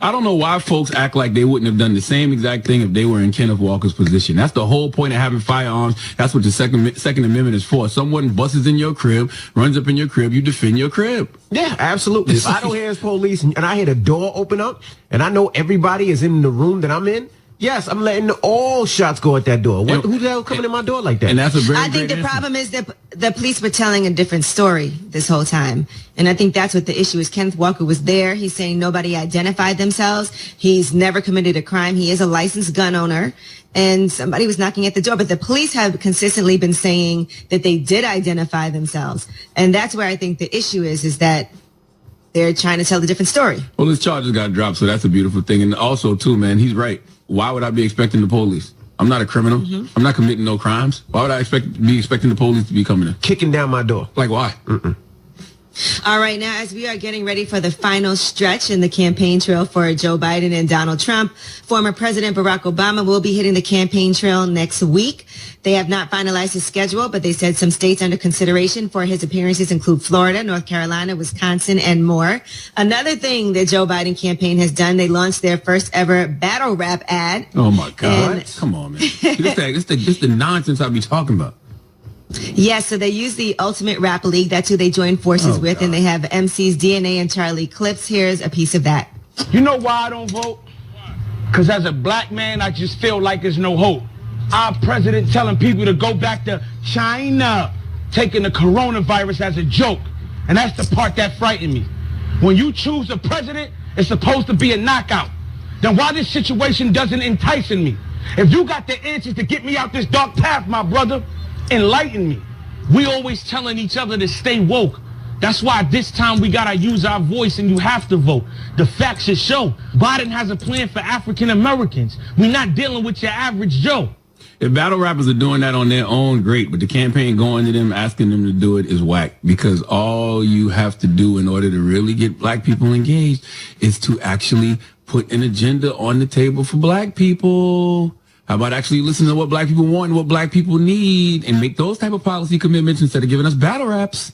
I don't know why folks act like they wouldn't have done the same exact thing if they were in Kenneth Walker's position. That's the whole point of having firearms. That's what the Second Amendment is for. Someone busts in your crib, runs up in your crib, you defend your crib. Yeah, absolutely. If I don't hear his police and I hear the door open up and I know everybody is in the room that I'm in, yes, I'm letting all shots go at that door. Who the hell coming in my door like that? And that's a very I think the problem is that the police were telling a different story this whole time. And I think that's what the issue is. Kenneth Walker was there. He's saying nobody identified themselves. He's never committed a crime. He is a licensed gun owner. And somebody was knocking at the door. But the police have consistently been saying that they did identify themselves. And that's where I think the issue is that they're trying to tell a different story. Well, his charges got dropped, so that's a beautiful thing. And also, too, man, he's right. Why would I be expecting the police? I'm not a criminal. I'm not committing no crimes. Why would I be expecting the police to be coming in? Kicking down my door. Like, why? All right, now as we are getting ready for the final stretch in the campaign trail for Joe Biden and Donald Trump, former President Barack Obama will be hitting the campaign trail next week. They have not finalized his schedule, but they said some states under consideration for his appearances include Florida, North Carolina, Wisconsin, and more. Another thing the Joe Biden campaign has done, they launched their first ever battle rap ad. Oh, my God. Come on, man. This the nonsense I be talking about. Yes, so they use the Ultimate Rap League. That's who they joined forces with, and they have MCs DNA and Charlie Clips. Here's a piece of that. You know why I don't vote? Because as a black man, I just feel like there's no hope. Our president telling people to go back to China, taking the coronavirus as a joke. And that's the part that frightened me. When you choose a president, it's supposed to be a knockout. Then why this situation doesn't entice me? If you got the answers to get me out this dark path, my brother, enlighten me. We always telling each other to stay woke. That's why this time we gotta use our voice and you have to vote. The facts should show. Biden has a plan for African Americans. We're not dealing with your average Joe. If battle rappers are doing that on their own, great. But the campaign going to them, asking them to do it is whack. Because all you have to do in order to really get black people engaged is to actually put an agenda on the table for black people. How about actually listen to what black people want and what black people need and make those type of policy commitments instead of giving us battle raps?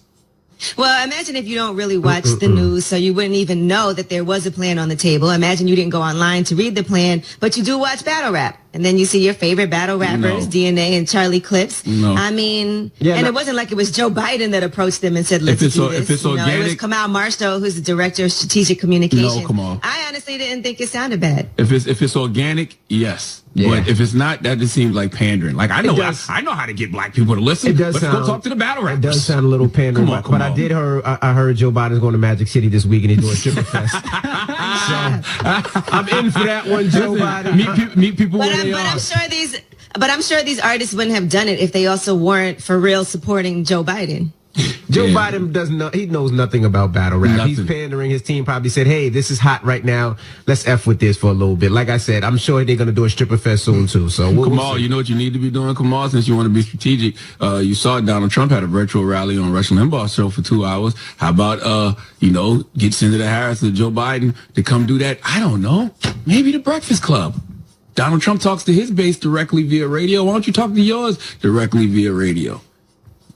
Well, imagine if you don't really watch the news, so you wouldn't even know that there was a plan on the table. Imagine you didn't go online to read the plan, but you do watch battle rap. And then you see your favorite battle rappers, DNA and Charlie Clips. I mean, it wasn't like it was Joe Biden that approached them and said, let's do this. If it's organic, it was Kamal Marshall, who's the director of strategic communications. No, come on. I honestly didn't think it sounded bad. If it's organic, yes. Yeah. But if it's not, that just seems like pandering. Like I know how to get black people to listen. It does Let's go talk to the battle rappers. It does sound a little pandering. Come on. I heard Joe Biden's going to Magic City this week and he's doing Stripper Fest. So I'm in for that one, Joe Biden. Meet people where they are. But I'm sure these artists wouldn't have done it if they also weren't for real supporting Joe Biden. Joe Biden he knows nothing about battle rap. Nothing. He's pandering. His team probably said, hey, this is hot right now. Let's F with this for a little bit. Like I said, I'm sure they're going to do a stripper fest soon, too. So Kamal, you know what you need to be doing, Kamal, since you want to be strategic. You saw Donald Trump had a virtual rally on Rush Limbaugh's show for 2 hours. How about, get Senator Harris or Joe Biden to come do that? I don't know. Maybe the Breakfast Club. Donald Trump talks to his base directly via radio. Why don't you talk to yours directly via radio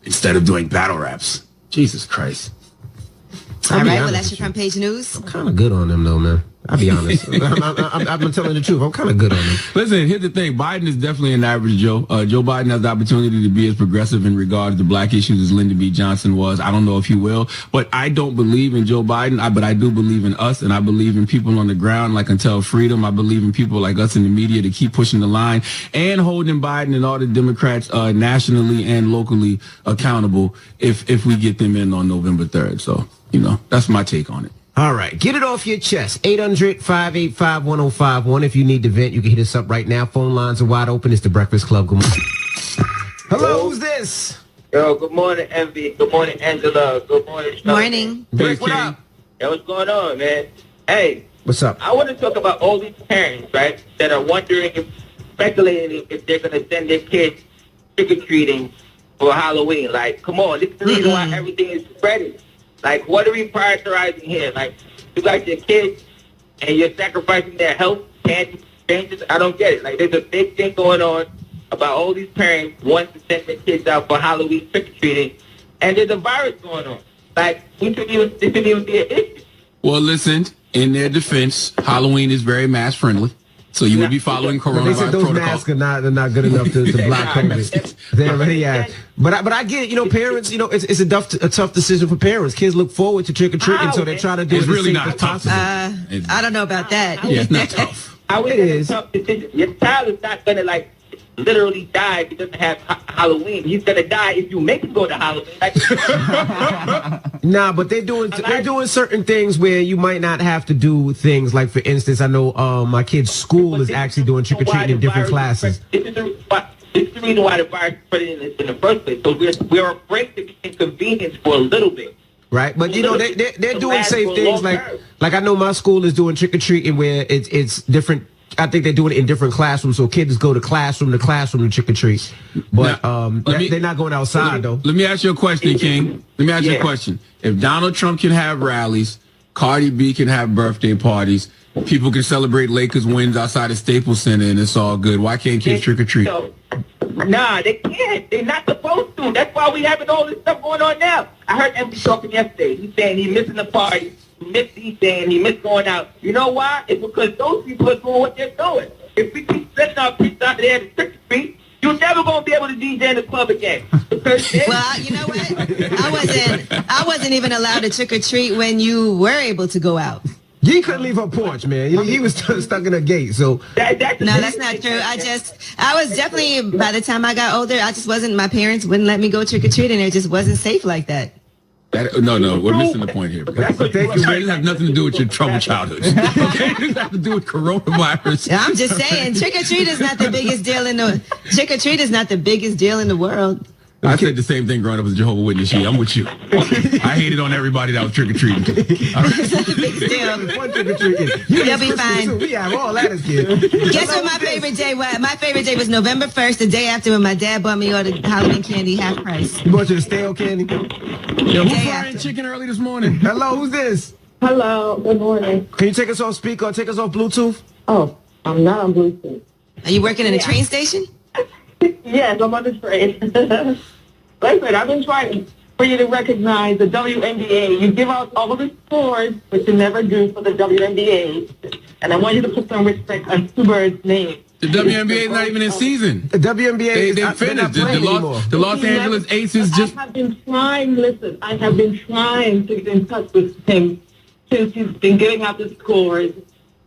instead of doing battle raps? Jesus Christ. All right, well, that's your front page news. I'm kind of good on them, though, man. I'll be honest. I've been telling the truth. I'm kind of good on them. Listen, here's the thing. Biden is definitely an average Joe. Joe Biden has the opportunity to be as progressive in regards to black issues as Lyndon B. Johnson was. I don't know if he will, but I don't believe in Joe Biden, but I do believe in us, and I believe in people on the ground like Until Freedom. I believe in people like us in the media to keep pushing the line and holding Biden and all the Democrats nationally and locally accountable if we get them in on November 3rd. So, that's my take on it. All right. Get it off your chest. 800-585-1051. If you need to vent, you can hit us up right now. Phone lines are wide open. It's the Breakfast Club. Good morning. Hello, who's this? Yo, good morning, Envy. Good morning, Angela. Good morning, Sean. Morning. Hey, what up? Hey, what's going on, man? Hey. What's up? I want to talk about all these parents, right, that are speculating if they're going to send their kids trick-or-treating for Halloween. Like, come on. This is the reason why everything is spreading. Like, what are we prioritizing here? Like, you got your kids and you're sacrificing their health, chances. I don't get it. Like, there's a big thing going on about all these parents wanting to send their kids out for Halloween trick-or-treating, and there's a virus going on. Like, this shouldn't even be an issue. Well, listen, in their defense, Halloween is very mask friendly. So you would be following coronavirus They said those protocol. masks are not good enough to block COVID. They already have. But I get it. Parents. It's a tough decision for parents. Kids look forward to trick or treating, so they try to do it. It's really not tough. I don't know about that. Yeah, it's not tough. It is. Your child is not gonna literally die if he doesn't have Halloween. He's gonna die if you make him go to Halloween. Nah, but they're doing certain things where you might not have to do things. Like, for instance, I know my kid's school is actually doing trick or treating in different classes. It's the reason why the virus spread in the first place. So we're afraid to be inconvenienced for a little bit. Right, but they're doing safe things. Like I know my school is doing trick or treating where it's different. I think they're doing it in different classrooms, so kids go to classroom to trick or treat. But they're not going outside though. Let me ask you a question, King. Let me ask you a question. If Donald Trump can have rallies, Cardi B can have birthday parties, people can celebrate Lakers wins outside of Staples Center, and it's all good, why can't kids trick or treat? Nah, they can't. They're not supposed to. That's why we having all this stuff going on now. I heard MC talking yesterday. He's saying he's missing the party. He's saying he missed going out. You know why? It's because those people are doing what they're doing. If we keep setting our kids out there to trick or treat, you're never going to be able to DJ in the club again. Well, you know what? I wasn't even allowed to trick or treat when you were able to go out. He couldn't leave her porch, man. He was stuck in a gate. So that's not true. I was definitely, by the time I got older, my parents wouldn't let me go trick or treating. It just wasn't safe like that. No, we're missing the point here. It has nothing to do with your troubled childhood. Okay, it has to do with coronavirus. I'm just saying, trick or treat is not the biggest deal in the world. I said the same thing growing up as a Jehovah's Witness. I'm with you. I hated on everybody that was trick or treating. It's not a big deal. You'll be fine. We have all that as kids. Guess what my favorite day was? My favorite day was November 1st, the day after when my dad bought me all the Halloween candy half price. He bought you the stale candy? Yo, who's frying chicken early this morning? Hello, who's this? Hello, good morning. Can you take us off speaker or take us off Bluetooth? Oh, I'm not on Bluetooth. Are you working in a train station? Yes, I'm on the train. Listen, I've been trying for you to recognize the WNBA. You give out all of the scores, but you never do for the WNBA. And I want you to put some respect on Stu Bird's name. The WNBA is not even in season. The WNBA they finished. The Los Angeles Aces just... I have been trying, I have been trying to get in touch with him since he's been giving out the scores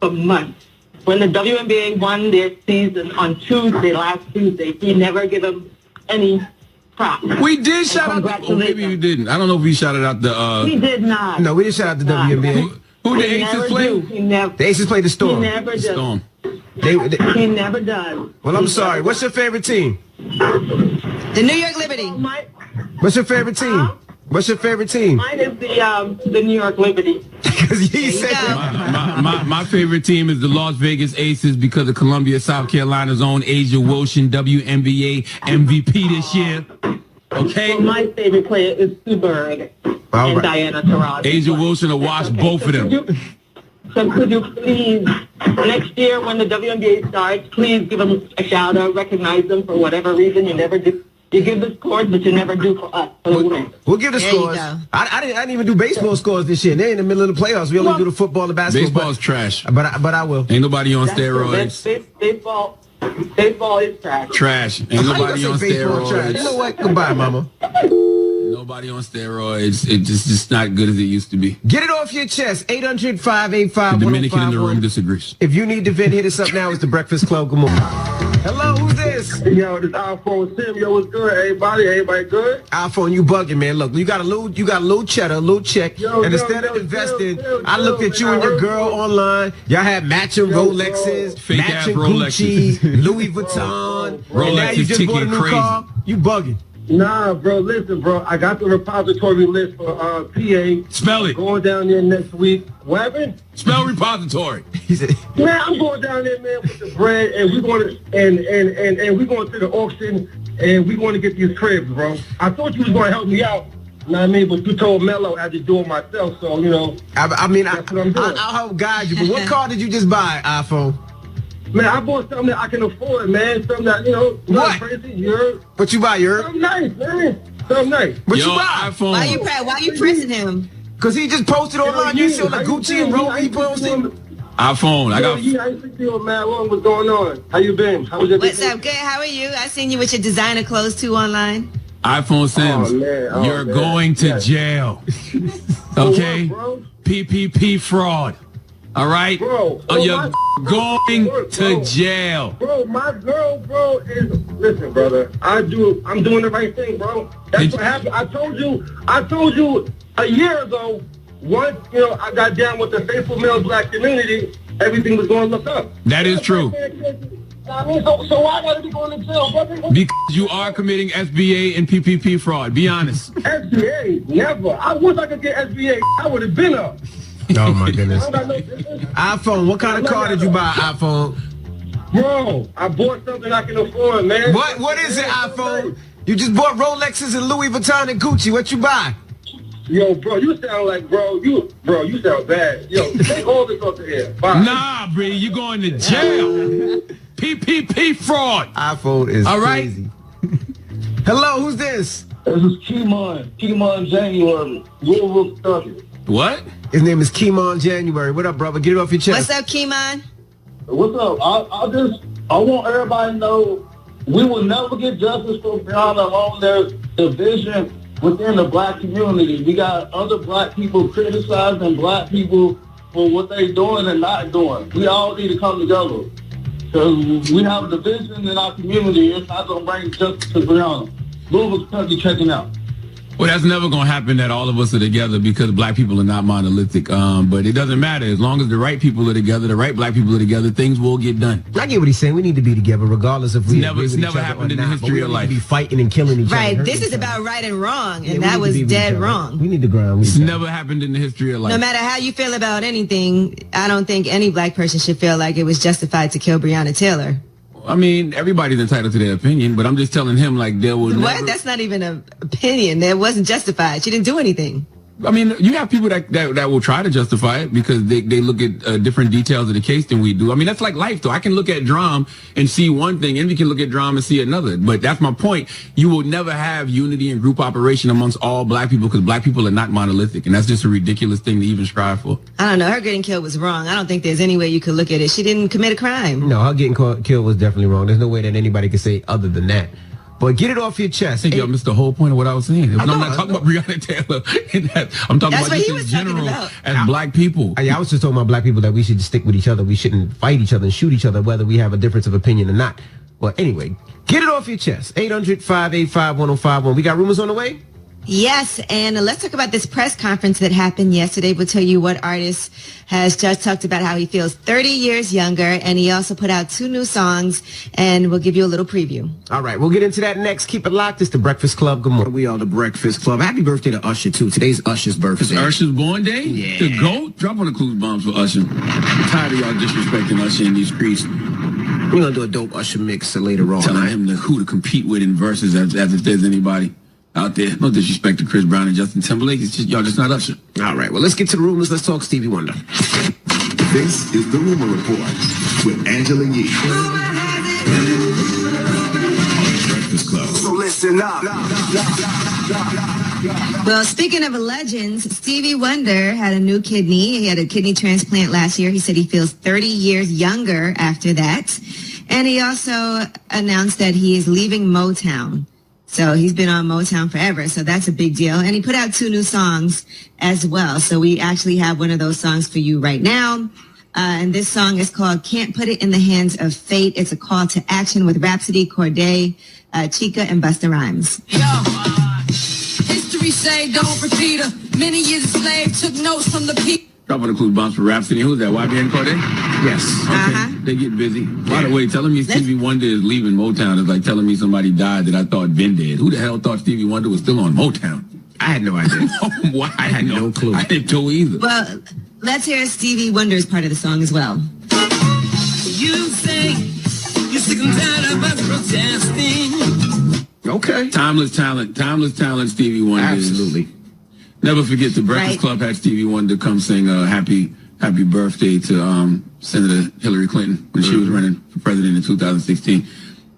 for months. When the WNBA won their season on last Tuesday, he never gave them any props. We did shout out the... maybe you didn't. I don't know if we shouted out the... He did not. No, we didn't shout out the WNBA. Who the Aces play? The Aces played the Storm. He never does. Storm. He never does. Well, I'm sorry. What's your favorite team? The New York Liberty. What's your favorite team? What's your favorite team? Mine is the New York Liberty. Because he said my favorite team is the Las Vegas Aces because of Columbia, South Carolina's own Asia Wilson, WNBA MVP this year. Okay. Well, my favorite player is Stu Bird and Diana Taurasi. Asia Wilson will watch both of them. So could you please, next year when the WNBA starts, please give them a shout out, recognize them for whatever reason. You never do. You give the scores, but you never do for us. We'll give the scores. I didn't even do baseball scores this year. They're in the middle of the playoffs. We only do the football and basketball. Baseball's trash. But I will. Ain't nobody on steroids. Baseball is trash. Trash. Ain't nobody on steroids. You know what? Goodbye, mama. Nobody on steroids. It's just not good as it used to be. Get it off your chest. 800-585-1051. The Dominican in the room disagrees. If you need to vent, hit us up now. It's the Breakfast Club. Good morning. Hello, who's this? Yo, this iPhone Sim. Yo, what's good, everybody? Everybody good? iPhone, you bugging, man. Look, you got a little cheddar, a little check. And instead of investing, I looked at you and your girl online. Y'all had matching Rolexes, matching Gucci, Louis Vuitton. Rolex now you just bought a new car. You bugging. Nah, bro, listen, bro. I got the repository list for PA. Spell it. Going down there next week. What happened? Spell repository. He said, man, I'm going down there, man, with the bread, and we're going to and we're going to the auction, and we're going to get these cribs, bro. I thought you was going to help me out. You know what I mean? But you told Mello I just do it myself, so, you know. I mean, that's what I'm doing. I'll help guide you. But what car did you just buy, iPhone? Man, I bought something that I can afford, man. Something that, you know, what? Crazy, what you buy, something nice, man. Something nice. What you buy? iPhone. Why you pressing him? Because he just posted online. You saw the Gucci and Roe he posted? iPhone. I got. I used to see you, man. What's going on? How you been? How was your What's up? Good. How are you? I seen you with your designer clothes too online. iPhone Sims. You're going to jail. Okay? PPP fraud. All right? Bro. You're going to jail. Bro, my girl, bro, is... Listen, brother. I'm doing the right thing, bro. That's what happened. I told you a year ago, once, I got down with the faithful male black community, everything was going to look up. That is true. So why gotta be going to jail, brother? Because you are committing SBA and PPP fraud. Be honest. SBA? Never. I wish I could get SBA. I would have been up. Oh, my goodness. iPhone, what kind of car did you buy, iPhone? Bro, I bought something I can afford, man. What is it, iPhone? You just bought Rolexes and Louis Vuitton and Gucci. What you buy? Yo, bro, you sound like, you sound bad. Yo, take all this off the air. Bye. Nah, Bree, you going to jail. PPP fraud. iPhone is crazy. Hello, who's this? This is Kemon January, Louisville, Kentucky. What? His name is Kemon January. What up, brother? Get it off your chest. What's up, Kemon? What's up? I want everybody to know we will never get justice for Breonna alone. There's division within the black community. We got other black people criticizing black people for what they're doing and not doing. We all need to come together. Because we have a division in our community. It's not going to bring justice to Breonna. Louisville, Kentucky, checking out. Well, that's never going to happen that all of us are together because black people are not monolithic. But it doesn't matter. As long as the right people are together, the right black people are together, things will get done. I get what he's saying. We need to be together regardless if we It's never happened in the history of life. Be fighting and killing each other. Right. This is about right and wrong, and that was dead wrong. We need to ground. It's never happened in the history of life. No matter how you feel about anything, I don't think any black person should feel like it was justified to kill Breonna Taylor. I mean, everybody's entitled to their opinion, but I'm just telling him, like, there was What? That's not even an opinion. That wasn't justified. She didn't do anything. I mean, you have people that will try to justify it because they look at different details of the case than we do. I mean, that's like life, though. I can look at Drum and see one thing, and we can look at Drum and see another. But that's my point. You will never have unity and group operation amongst all black people because black people are not monolithic, and that's just a ridiculous thing to even strive for. I don't know. Her getting killed was wrong. I don't think there's any way you could look at it. She didn't commit a crime. No, her getting killed was definitely wrong. There's no way that anybody could say other than that. But get it off your chest. I think y'all missed the whole point of what I was saying. I'm not talking about Breonna Taylor. I'm talking about just in general as black people. I was just talking about black people that we should just stick with each other. We shouldn't fight each other and shoot each other, whether we have a difference of opinion or not. Well, anyway, get it off your chest. 800-585-1051. We got rumors on the way? Yes, and let's talk about this press conference that happened yesterday. We'll tell you what artist has just talked about how he feels 30 years younger, and he also put out 2 new songs, and we'll give you a little preview. All right, we'll get into that next. Keep it locked. It's The Breakfast Club. Good morning. We are The Breakfast Club. Happy birthday to Usher, too. Today's Usher's birthday. It's Usher's born day? Yeah. The GOAT? Drop on the clues bombs for Usher. I'm tired of y'all disrespecting Usher in these streets. We're going to do a dope Usher mix later on. Telling him who to compete with in verses as if there's anybody out there. No disrespect to Chris Brown and Justin Timberlake. It's just y'all just not Usher. All right, well, let's get to the rumors. Let's talk Stevie Wonder. This is the Rumor Report with Angela Yee. Breakfast Club. So listen up. Well, speaking of legends, Stevie Wonder had a new kidney. He had a kidney transplant last year. He said he feels 30 years younger after that. And he also announced that he is leaving Motown. So he's been on Motown forever, so that's a big deal. And he put out 2 new songs as well. So we actually have one of those songs for you right now. And this song is called Can't Put It in the Hands of Fate. It's a call to action with Rhapsody, Corday, Chica, and Busta Rhymes. Yo, history say don't repeat her. Many years a slave, took notes from the people. Drop on the clues bombs for Rhapsody. Who's that? YBN Corday? Yes. Okay. They get busy. By the way, telling me Stevie Wonder is leaving Motown is like telling me somebody died that I thought been dead. Who the hell thought Stevie Wonder was still on Motown? I had no idea. Why? I had no clue. I didn't know either. Well, let's hear Stevie Wonder's part of the song as well. You say you're sick and tired of us protesting. Okay. Timeless talent, Stevie Wonder. Absolutely. Never forget the Breakfast Club had Stevie Wonder come sing happy birthday to Senator Hillary Clinton when she was running for president in 2016.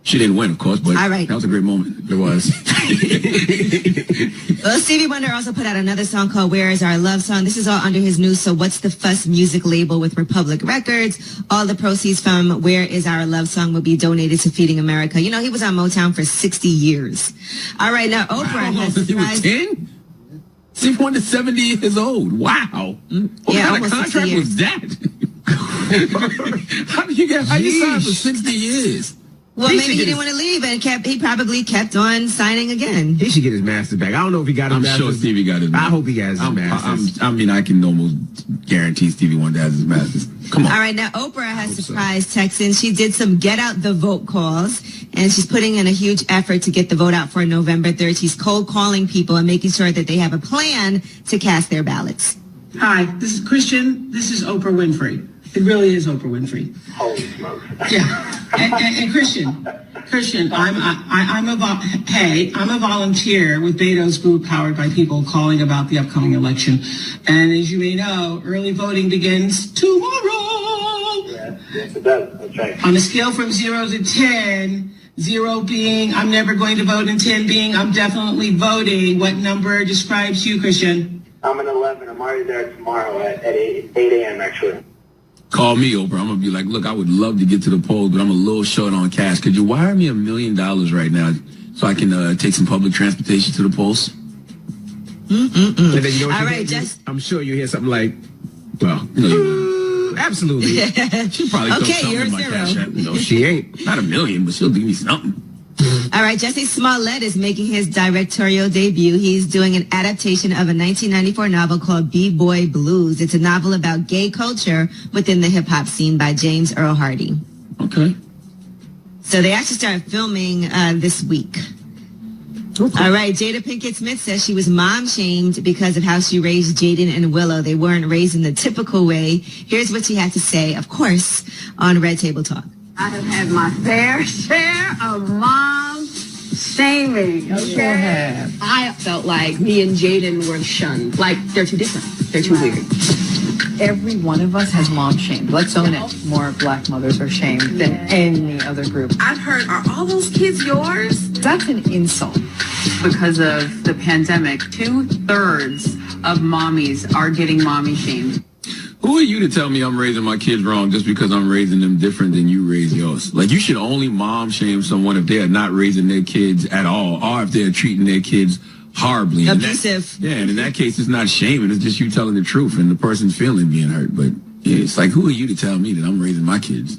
She didn't win, of course, but all right. That was a great moment. It was. Well, Stevie Wonder also put out another song called Where Is Our Love Song. This is all under his new So What's the Fuss music label with Republic Records. All the proceeds from Where Is Our Love Song will be donated to Feeding America. You know, he was on Motown for 60 years. All right, now Oprah has he was 10? Stevie Wonder 70 years old. Wow. What kind of contract was that? How you sign for 60 years? Well, maybe he didn't want to leave and he probably kept on signing again. He should get his master's back. I don't know if he got his master's. I'm sure Stevie got his master's. I hope he got his master's. I can almost guarantee Stevie Wonder has his master's. Come on. All right, now Oprah has surprised Texans. She did some get out the vote calls, and she's putting in a huge effort to get the vote out for November 3rd. She's cold calling people and making sure that they have a plan to cast their ballots. Hi, this is Christian. This is Oprah Winfrey. It really is Oprah Winfrey. Holy smokes. Yeah. And Christian, I'm a volunteer with Beto's group Powered by People calling about the upcoming election. And as you may know, early voting begins tomorrow. Yes, it does. That's right. On a scale from 0 to 10, 0 being I'm never going to vote and 10 being I'm definitely voting, what number describes you, Christian? I'm an 11. I'm already there tomorrow at 8 a.m. actually. Call me, Oprah. I'm going to be like, look, I would love to get to the polls, but I'm a little short on cash. Could you wire me $1 million right now so I can take some public transportation to the polls? And then you know what all right, I'm sure you hear something like, well, absolutely. She'll probably throw something in my cash app. No, she ain't. Not $1 million, but she'll give me something. All right, Jussie Smollett is making his directorial debut. He's doing an adaptation of a 1994 novel called B-Boy Blues. It's a novel about gay culture within the hip-hop scene by James Earl Hardy. Okay. So they actually started filming this week. Okay. All right, Jada Pinkett Smith says she was mom-shamed because of how she raised Jaden and Willow. They weren't raised in the typical way. Here's what she had to say, of course, on Red Table Talk. I have had my fair share of mom shaming. Okay. I felt like me and Jaden were shunned. Like they're too different. They're too weird. Every one of us has mom shamed. Let's own it. More black mothers are shamed than any other group. I've heard, are all those kids yours? That's an insult. Because of the pandemic, 2/3 of mommies are getting mommy shamed. Who are you to tell me I'm raising my kids wrong just because I'm raising them different than you raise yours? Like, you should only mom shame someone if they are not raising their kids at all, or if they're treating their kids horribly. Abusive. And in that case, it's not shaming. It's just you telling the truth and the person's feeling being hurt. But yeah, it's like, who are you to tell me that I'm raising my kids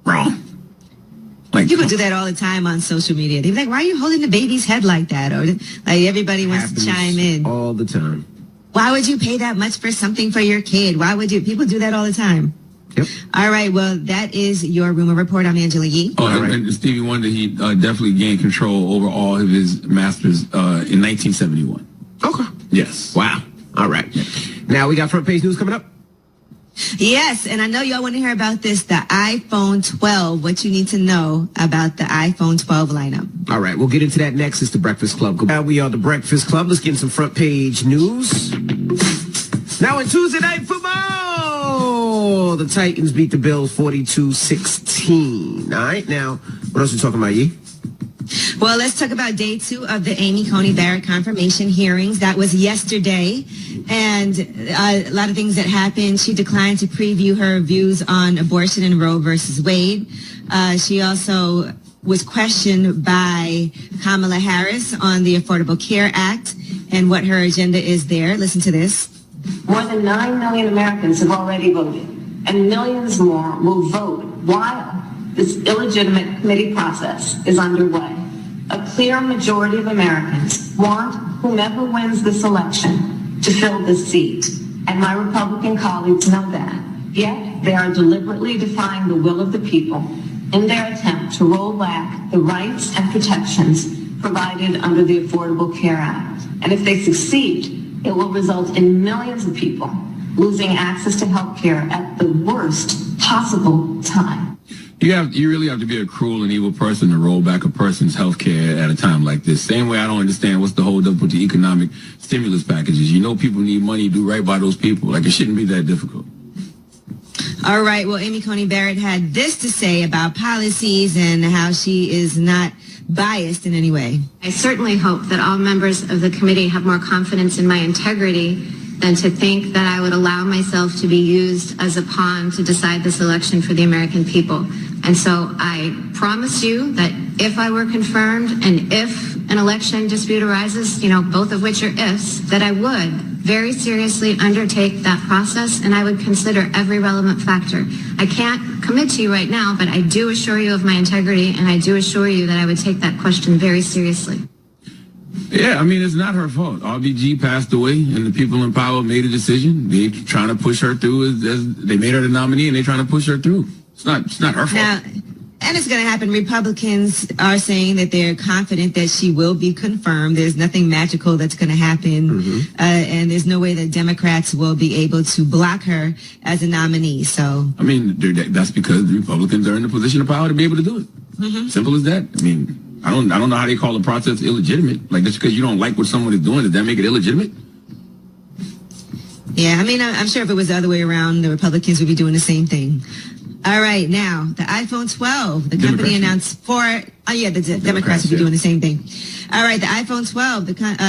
wrong? Like, people do that all the time on social media. They're like, why are you holding the baby's head like that? Or like everybody wants to chime in. All the time. Why would you pay that much for something for your kid? Why would you? People do that all the time. Yep. All right. Well, that is your rumor report. I'm Angela Yee. Oh, and Stevie Wonder, he definitely gained control over all of his masters in 1971. Okay. Yes. Wow. All right. Now we got front page news coming up. Yes, and I know y'all want to hear about this, the iPhone 12, what you need to know about the iPhone 12 lineup. All right, we'll get into that next. It's the Breakfast Club. Now we are the Breakfast Club. Let's get in some front page news. Now in Tuesday Night Football, the Titans beat the Bills 42-16. All right, now, what else are we talking about, Yee? Well, let's talk about day 2 of the Amy Coney Barrett confirmation hearings. That was yesterday, and a lot of things that happened. She declined to preview her views on abortion and Roe versus Wade. She also was questioned by Kamala Harris on the Affordable Care Act and what her agenda is there. Listen to this. More than 9 million Americans have already voted, and millions more will vote while this illegitimate committee process is underway. A clear majority of Americans want whomever wins this election to fill this seat, and my Republican colleagues know that. Yet they are deliberately defying the will of the people in their attempt to roll back the rights and protections provided under the Affordable Care Act. And if they succeed, it will result in millions of people losing access to health care at the worst possible time. You really have to be a cruel and evil person to roll back a person's health care at a time like this. Same way I don't understand what's the hold up with the economic stimulus packages. You know people need money, do right by those people. Like, it shouldn't be that difficult. All right. Well, Amy Coney Barrett had this to say about policies and how she is not biased in any way. I certainly hope that all members of the committee have more confidence in my integrity than to think that I would allow myself to be used as a pawn to decide this election for the American people. And so I promise you that if I were confirmed and if an election dispute arises, both of which are ifs, that I would very seriously undertake that process and I would consider every relevant factor. I can't commit to you right now, but I do assure you of my integrity and I do assure you that I would take that question very seriously. Yeah, I mean, it's not her fault. RBG passed away, and the people in power made a decision. They're trying to push her through. As they made her the nominee, and they're trying to push her through. It's not her fault. Now, and it's going to happen. Republicans are saying that they're confident that she will be confirmed. There's nothing magical that's going to happen, and there's no way that Democrats will be able to block her as a nominee. So, I mean, that's because the Republicans are in the position of power to be able to do it. Simple as that. I mean, I don't know how they call the process illegitimate. Like, just because you don't like what someone is doing, does that make it illegitimate? Yeah, I mean, I'm sure if it was the other way around, the Republicans would be doing the same thing. All right, now, the iPhone 12, the company announced the Democrats would be doing the same thing. All right, the iPhone 12,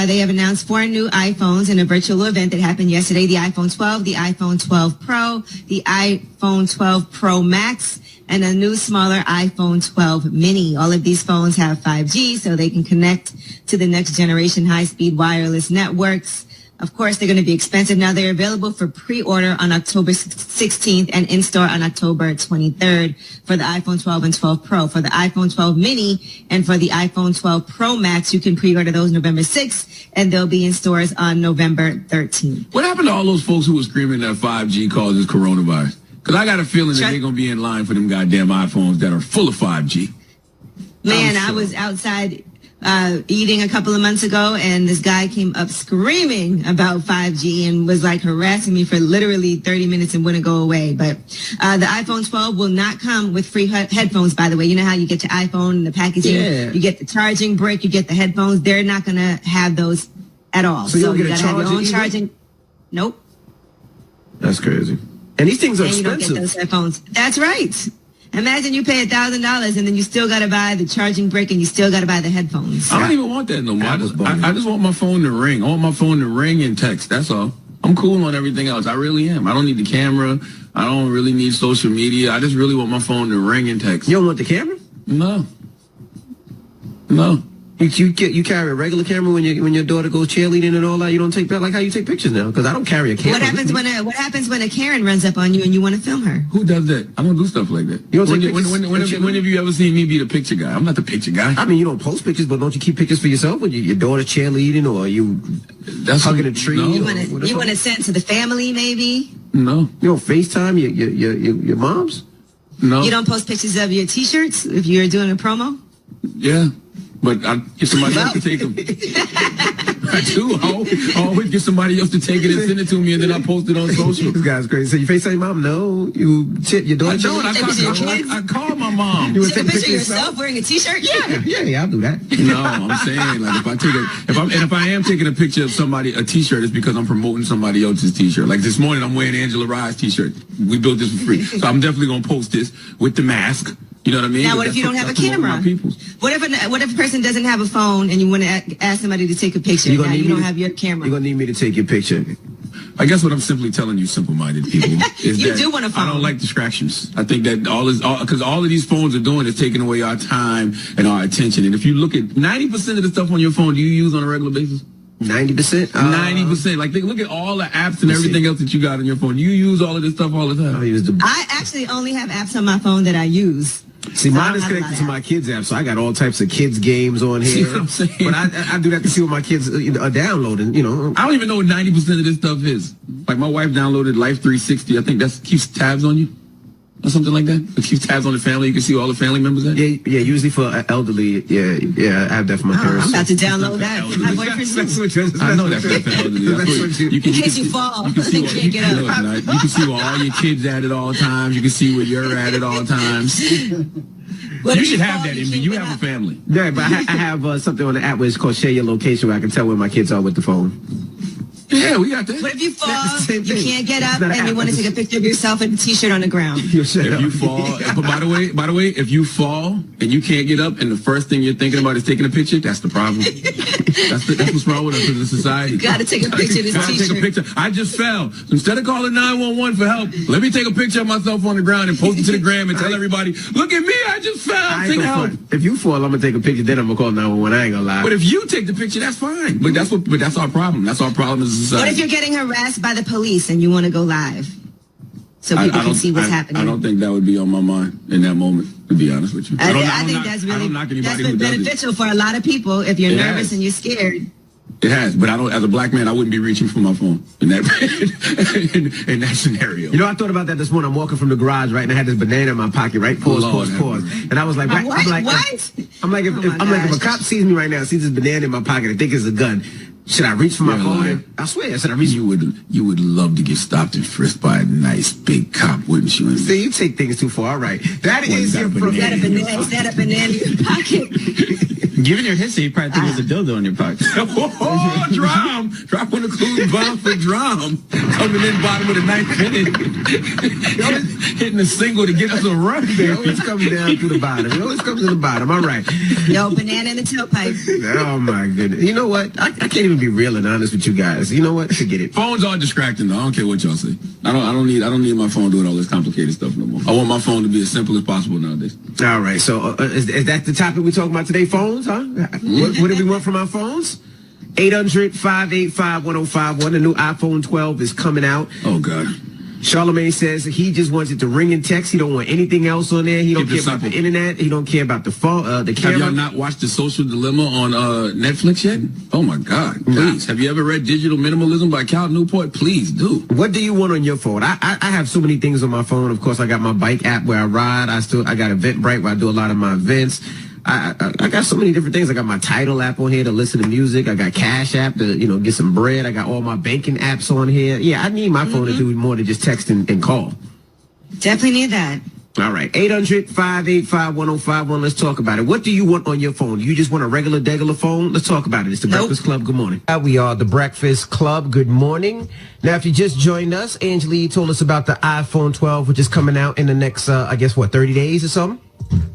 they have announced 4 new iPhones in a virtual event that happened yesterday. The iPhone 12, the iPhone 12 Pro, the iPhone 12 Pro Max, and a new smaller iPhone 12 mini. All of these phones have 5G, so they can connect to the next generation high-speed wireless networks. Of course, they're going to be expensive. Now, they're available for pre-order on October 16th and in-store on October 23rd for the iPhone 12 and 12 Pro. For the iPhone 12 mini and for the iPhone 12 Pro Max, you can pre-order those November 6th, and they'll be in stores on November 13th. What happened to all those folks who were screaming that 5G causes coronavirus? Because I got a feeling that they're going to be in line for them goddamn iPhones that are full of 5G. Man, I was outside eating a couple of months ago, and this guy came up screaming about 5G and was like harassing me for literally 30 minutes and wouldn't go away. But the iPhone 12 will not come with free headphones, by the way. You know how you get your iPhone and the packaging, you get the charging brick, you get the headphones. They're not going to have those at all. So you don't get got to have your own charging. Nope. That's crazy. And these things are expensive. You don't get those headphones. That's right. Imagine you pay $1,000 and then you still got to buy the charging brick and you still got to buy the headphones. I don't even want that no more. I just want my phone to ring. I want my phone to ring and text. That's all. I'm cool on everything else. I really am. I don't need the camera. I don't really need social media. I just really want my phone to ring and text. You don't want the camera? No. You carry a regular camera when your daughter goes cheerleading and all that. You don't take that like how you take pictures now. Because I don't carry a camera. What happens when a Karen runs up on you and you want to film her? Who does that? I don't do stuff like that. You don't take pictures? When have you ever seen me be the picture guy? I'm not the picture guy. I mean, you don't post pictures, but don't you keep pictures for yourself when your daughter cheerleading or you hugging a tree? No. You want to send to the family, maybe? No. You don't FaceTime your moms? No. You don't post pictures of your T-shirts if you're doing a promo? Yeah. But I get somebody else to take them. I do. I always get somebody else to take it and send it to me, and then I post it on social. This guy's crazy. So you FaceTime your mom? No. Your daughter? I call my mom. You take a picture of yourself wearing a T-shirt? Yeah, I'll do that. No, I'm saying like if I am taking a picture of somebody, a T-shirt, it's because I'm promoting somebody else's T-shirt. Like this morning, I'm wearing Angela Rye's T-shirt. We built this for free, so I'm definitely gonna post this with the mask. You know what I mean? Now, what if you don't have a camera? What if a person doesn't have a phone and you want to ask somebody to take a picture? You don't have your camera. You're gonna need me to take your picture. I guess what I'm simply telling you, simple-minded people, is you that do want a phone. I don't like distractions. I think that because all of these phones are doing is taking away our time and our attention. And if you look at 90% of the stuff on your phone, do you use on a regular basis? 90%? 90%. Like, look at all the apps and everything else that you got on your phone. You use all of this stuff all the time. I actually only have apps on my phone that I use. See, mine is connected to my kids' app, so I got all types of kids' games on here. See what I'm saying? But I do that to see what my kids are downloading, I don't even know what 90% of this stuff is. Like, my wife downloaded Life 360. I think that keeps tabs on you. Or something like that. It keeps tabs on the family. You can see all the family members in. Yeah, usually for elderly. Yeah, I have that for my parents. I'm about to download that. My boyfriend's I know that for the elderly. In case you fall, you can't get up. You can see where all your kids at all times. You can see where you're at all times. You should have that, Envy. You have a family. Yeah, but I have something on the app where it's called Share Your Location, where I can tell where my kids are with the phone. Yeah, we got that. What if you fall, same you thing. can't get up, It's not an and you app. want to take a picture of yourself in a t-shirt on the ground? If you fall, but by the way, if you fall and you can't get up, and the first thing you're thinking about is taking a picture, that's the problem. that's what's wrong with us as a society. You gotta take a picture of this Gotta t-shirt. take a picture. I just fell. So instead of calling 911 for help, let me take a picture of myself on the ground and post it to the gram and tell everybody, look at me, I just fell. Take help. If you fall, I'm gonna take a picture. Then I'm gonna call 911. I ain't gonna lie. But if you take the picture, that's fine. But that's our problem. That's our problem as a society. What if you're getting harassed by the police and you want to go live so people can see what's happening? I don't think that would be on my mind in that moment, to be honest with you. I think that's really been beneficial for a lot of people if you're nervous and you're scared. It has, but I don't. As a black man, I wouldn't be reaching for my phone in that in that scenario. You know, I thought about that this morning. I'm walking from the garage, right, and I had this banana in my pocket, right? Pause. And I was like, what? I'm like, if a cop sees me right now, sees this banana in my pocket, I think it's a gun. Should I reach for my phone? I swear, should I reach? You would love to get stopped and frisked by a nice big cop, wouldn't you? See, you take things too far. All right, that is your banana. Is that a banana in your pocket? Given your history, you probably think there's a dildo in your pocket. Oh, drum! Drop one of the bomb for drum. Coming in bottom with a knife finish. Hitting a single to get us a run, baby. It always comes down to the bottom. It always comes to the bottom. All right. Yo, banana in the tailpipe. Oh, my goodness. You know what? I can't even be real and honest with you guys. You know what? Forget it. Phones are distracting, though. I don't care what y'all say. I don't need my phone doing all this complicated stuff no more. I want my phone to be as simple as possible nowadays. All right. So is that the topic we're talking about today? Phones, huh? What do we want from our phones? 800-585-1051. The new iPhone 12 is coming out. Oh, God. Charlamagne says he just wants it to ring and text. He don't want anything else on there. He don't care about the internet. He don't care about the phone, the camera. Have y'all not watched The Social Dilemma on Netflix yet? Oh, my God. Please. Have you ever read Digital Minimalism by Cal Newport? Please do. What do you want on your phone? I have so many things on my phone. Of course, I got my bike app where I ride. I got Eventbrite where I do a lot of my events. I got so many different things. I got my Tidal app on here to listen to music. I got Cash App to, get some bread. I got all my banking apps on here. Yeah, I need my phone to do more than just text and call. Definitely need that. All right, 800-585-1051. Let's talk about it. What do you want on your phone? Do you just want a regular phone? Let's talk about it. It's the Breakfast Club. Good morning. We are the Breakfast Club. Good morning. Now, if you just joined us, Angela told us about the iPhone 12, which is coming out in the next, 30 days or something?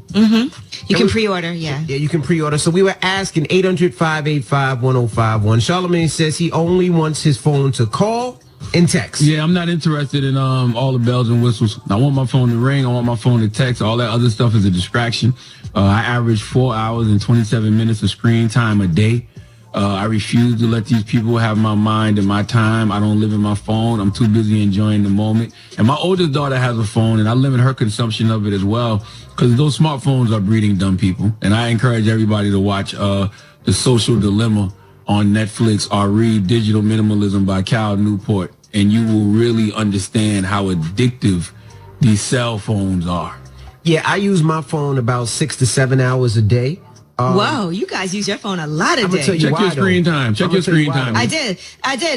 Mm-hmm. You can pre-order, yeah. Yeah, you can pre-order. So we were asking 800-585-1051. Charlamagne says he only wants his phone to call and text. Yeah, I'm not interested in all the bells and whistles. I want my phone to ring. I want my phone to text. All that other stuff is a distraction. I average 4 hours and 27 minutes of screen time a day. I refuse to let these people have my mind and my time. I don't live in my phone. I'm too busy enjoying the moment. And my oldest daughter has a phone, and I limit her consumption of it as well, because those smartphones are breeding dumb people. And I encourage everybody to watch The Social Dilemma on Netflix or read Digital Minimalism by Cal Newport, and you will really understand how addictive these cell phones are. Yeah, I use my phone about 6 to 7 hours a day. Whoa, you guys use your phone a lot a day. Check your screen time. Check your screen time. I did.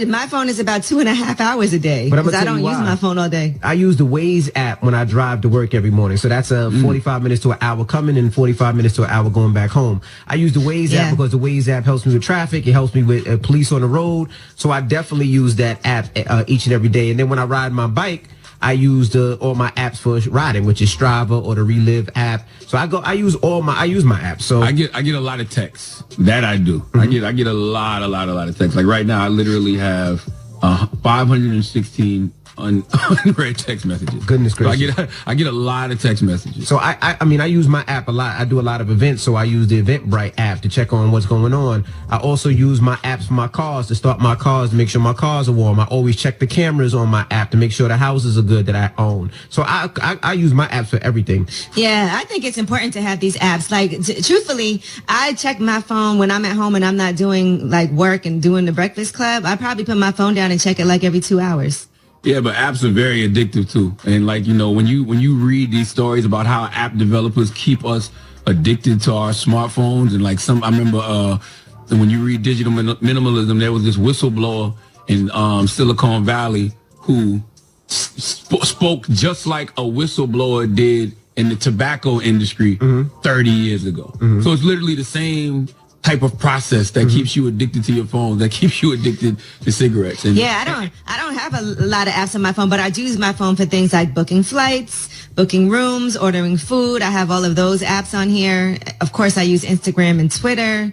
My phone is about 2.5 hours a day because I don't use my phone all day. I use the Waze app when I drive to work every morning. So that's 45 minutes to an hour coming and 45 minutes to an hour going back home. I use the Waze app because the Waze app helps me with traffic. It helps me with police on the road. So I definitely use that app each and every day. And then when I ride my bike, I use all my apps for riding, which is Strava or the Relive app. So I use my apps. So I get a lot of texts. That I do. Mm-hmm. I get a lot of texts. Like right now, I literally have 516 unread text messages. Goodness gracious. So I get a lot of text messages. So I use my app a lot. I do a lot of events, so I use the Eventbrite app to check on what's going on. I also use my apps for my cars to start my cars to make sure my cars are warm. I always check the cameras on my app to make sure the houses are good that I own. So I use my apps for everything. Yeah, I think it's important to have these apps. Like, truthfully, I check my phone when I'm at home and I'm not doing like work and doing the Breakfast Club. I probably put my phone down and check it like every 2 hours. Yeah, but apps are very addictive too. And when you read these stories about how app developers keep us addicted to our smartphones, and I remember when you read Digital Minimalism, there was this whistleblower in Silicon Valley who spoke just like a whistleblower did in the tobacco industry 30 years ago. Mm-hmm. So it's literally the same type of process that keeps you addicted to your phone, that keeps you addicted to cigarettes. And yeah, I don't have a lot of apps on my phone, but I do use my phone for things like booking flights, booking rooms, ordering food. I have all of those apps on here. Of course, I use Instagram and Twitter,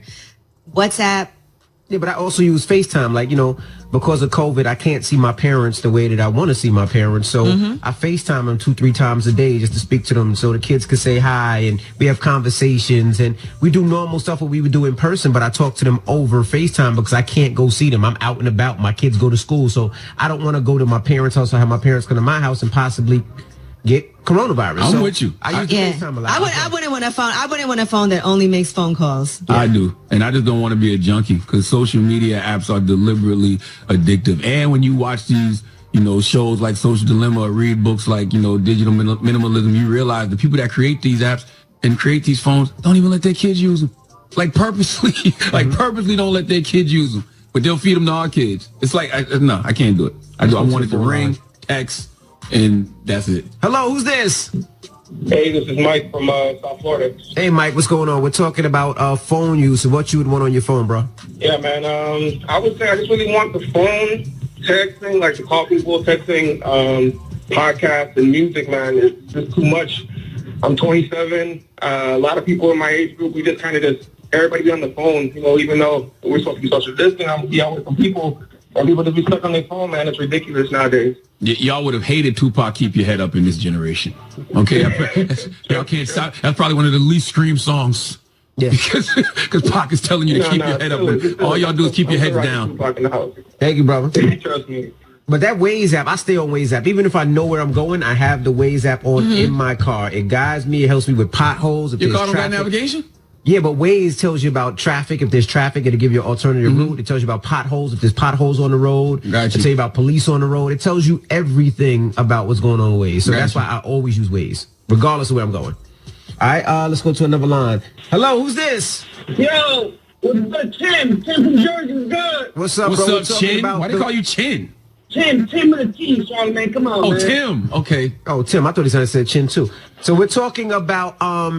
WhatsApp. Yeah, but I also use FaceTime. Like, you know, because of COVID, I can't see my parents the way that I want to see my parents. So I FaceTime them 2-3 times a day just to speak to them so the kids can say hi and we have conversations and we do normal stuff what we would do in person, but I talk to them over FaceTime because I can't go see them. I'm out and about. My kids go to school. So I don't want to go to my parents' house or have my parents come to my house and possibly get coronavirus. I'm with you. I use FaceTime a lot. I wouldn't want a phone. I wouldn't want a phone that only makes phone calls. I do. And I just don't want to be a junkie because social media apps are deliberately addictive. And when you watch these, you know, shows like Social Dilemma or read books like, you know, Digital Minimalism, you realize the people that create these apps and create these phones don't even let their kids use them. Like purposely, purposely don't let their kids use them. But they'll feed them to our kids. It's like, no, I can't do it. I want it to ring, text, and that's it. Hello, who's this? Hey, this is Mike from South Florida. Hey, Mike, what's going on? We're talking about phone use and what you would want on your phone, bro. Yeah, man. I would say I just really want the phone texting, like to call people, texting, podcasts and music, man. It's just too much. I'm 27. A lot of people in my age group, we just kind of everybody be on the phone, you know, even though we're supposed to be social distancing. I'm out with some people, and people just be stuck on their phone, man. It's ridiculous nowadays. Y'all would have hated Tupac, Keep Your Head Up in this generation. Okay? Y'all can't stop. That's probably one of the least streamed songs. Yeah. Because Pac is telling you to keep your head up. And all y'all do is keep your heads down. Thank you, brother. Trust me. But that Waze app, I stay on Waze app. Even if I know where I'm going, I have the Waze app on in my car. It guides me. It helps me with potholes. If your car there's don't got traffic. navigation? Yeah, but Waze tells you about traffic. If there's traffic, it'll give you an alternative route. It tells you about potholes. If there's potholes on the road, it'll tell you about police on the road. It tells you everything about what's going on with Waze. So that's why I always use Waze, regardless of where I'm going. All right, let's go to another line. Hello, who's this? Yo, what's good, Tim? Tim from Jersey is good. What's up, bro? What's up, Chin? Why they call you Chin? Tim with a T, Charlamagne. Come on, man. Oh, Tim. Okay. Oh, Tim. I thought he said Chin too. So we're talking about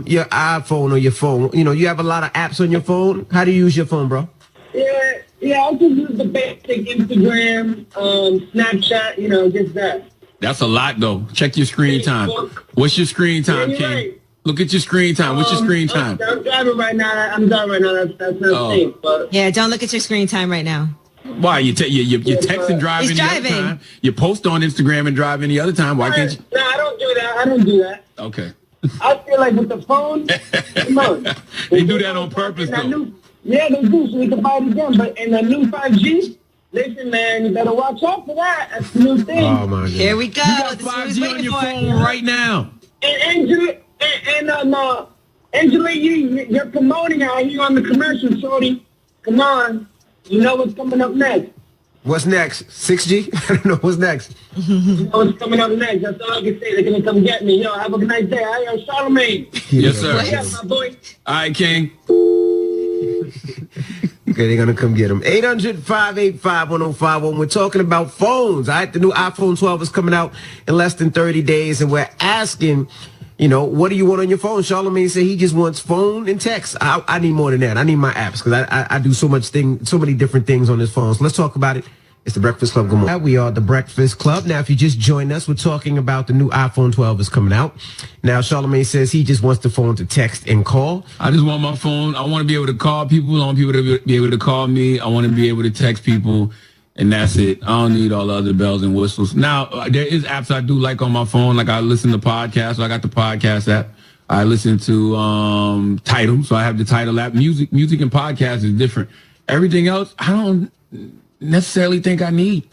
your iPhone or your phone. You know, you have a lot of apps on your phone. How do you use your phone, bro? Yeah, I just use the basic Instagram, Snapchat, you know, just that. That's a lot, though. Check your screen time. What's your screen time, King? Right. Look at your screen time. What's your screen time? I'm driving right now. That's not safe. But yeah, don't look at your screen time right now. Why? You text and drive any other time. You post on Instagram and drive any other time. Why can't you? No, I don't do that. Okay. I feel like with the phone, come on. They do that on purpose, though. Yeah, they do, so we can buy it again. But in the new 5G, listen, man, you better watch out for that. That's the new thing. Oh, my God. Here we go. You got 5G on your phone right now. And Angela, you're promoting out here on the commercial, shorty. Come on. You know what's coming up next. What's next? 6G? I don't know. What's next? You know what's coming up next. That's all I can say. They're going to come get me. Yo, have a nice day. I am Charlamagne. Yes, sir. Yeah, my boy. All right, King. Okay, they're going to come get them. 800-585-1051. We're talking about phones. All right, the new iPhone 12 is coming out in less than 30 days, and we're asking, you know, what do you want on your phone? Charlamagne said he just wants phone and text. I need more than that. I need my apps because I do so many different things on this phone. So let's talk about it. It's the Breakfast Club. Good morning. We are the Breakfast Club. Now, if you just joined us, we're talking about the new iPhone 12 is coming out. Now, Charlamagne says he just wants the phone to text and call. I just want my phone. I want to be able to call people. I want people to be able to call me. I want to be able to text people. And that's it. I don't need all the other bells and whistles. Now, there is apps I do like on my phone. Like I listen to podcasts. So I got the podcast app. I listen to Tidal. So I have the Tidal app. Music and podcast is different. Everything else, I don't necessarily think I need.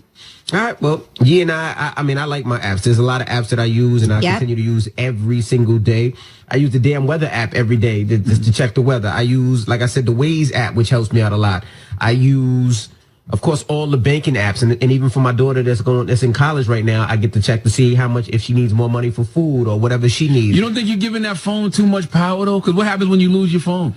All right. Well, yeah, and I mean, I like my apps. There's a lot of apps that I use and I continue to use every single day. I use the damn weather app every day just to check the weather. I use, like I said, the Waze app, which helps me out a lot. I use, of course, all the banking apps, and even for my daughter that's in college right now, I get to check to see how much, if she needs more money for food or whatever she needs. You don't think you're giving that phone too much power, though? Because what happens when you lose your phone?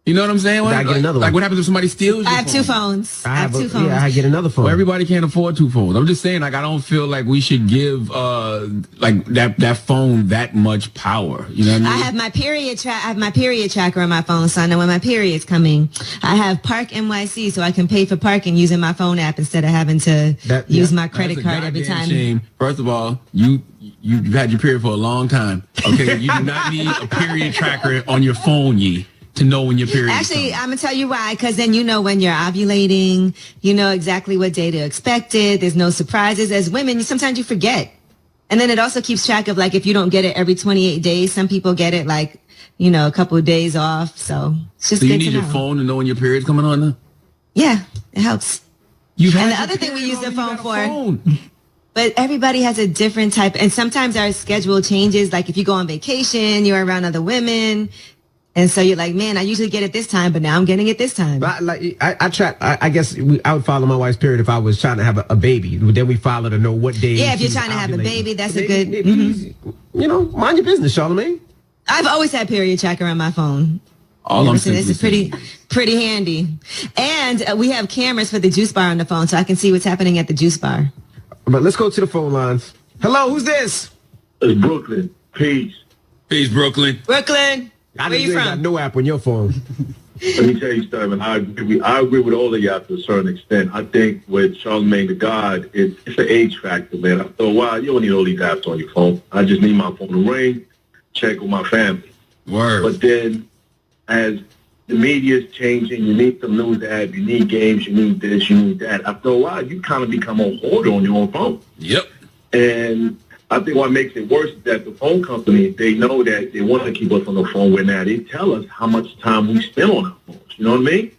You know what I'm saying? I get another one. Like what happens if somebody steals your I have phone? 2 phones. I have 2 phones. Yeah, I get another phone. Well, everybody can't afford 2 phones. I'm just saying, like, I don't feel like we should give like that phone that much power. You know what I mean? I have my period tracker on my phone, so I know when my period's coming. I have Park NYC, so I can pay for parking using my phone app instead of having to use my credit card every time. Shame. First of all, you've had your period for a long time. Okay, you do not need a period tracker on your phone, to know when your period is coming. I'm going to tell you why, because then you know when you're ovulating, you know exactly what day to expect it. There's no surprises. As women, sometimes you forget. And then it also keeps track of, like, if you don't get it every 28 days, some people get it, like, you know, a couple of days off. So it's just So you good need to your know. phone to know when your period's coming on now? Yeah, it helps. And the other thing we use the phone for... But everybody has a different type. And sometimes our schedule changes. Like if you go on vacation, you're around other women. And so you're like, man, I usually get it this time, but now I'm getting it this time. But I guess I would follow my wife's period if I was trying to have a baby. Then we follow to know what day. Yeah, if you're trying to have a baby, that's a good... You know, mind your business, Charlamagne. I've always had period tracker on my phone. All I'm saying is pretty handy. And we have cameras for the juice bar on the phone, so I can see what's happening at the juice bar. But let's go to the phone lines. Hello, who's this? It's Brooklyn. Peace. Peace, Brooklyn. Brooklyn. Where you from? Got no app on your phone. Let me tell you something. I agree with all of y'all to a certain extent. I think with Charlamagne the God, it's an age factor, man. After a while, you don't need all these apps on your phone. I just need my phone to ring, check with my family. Word. But then, as the media's changing, you need some news app, you need games, you need this, you need that. After a while, you kind of become a hoarder on your own phone. Yep. And I think what makes it worse is that the phone companies, they know that they want to keep us on the phone. Where now they tell us how much time we spend on our phones. You know what I mean?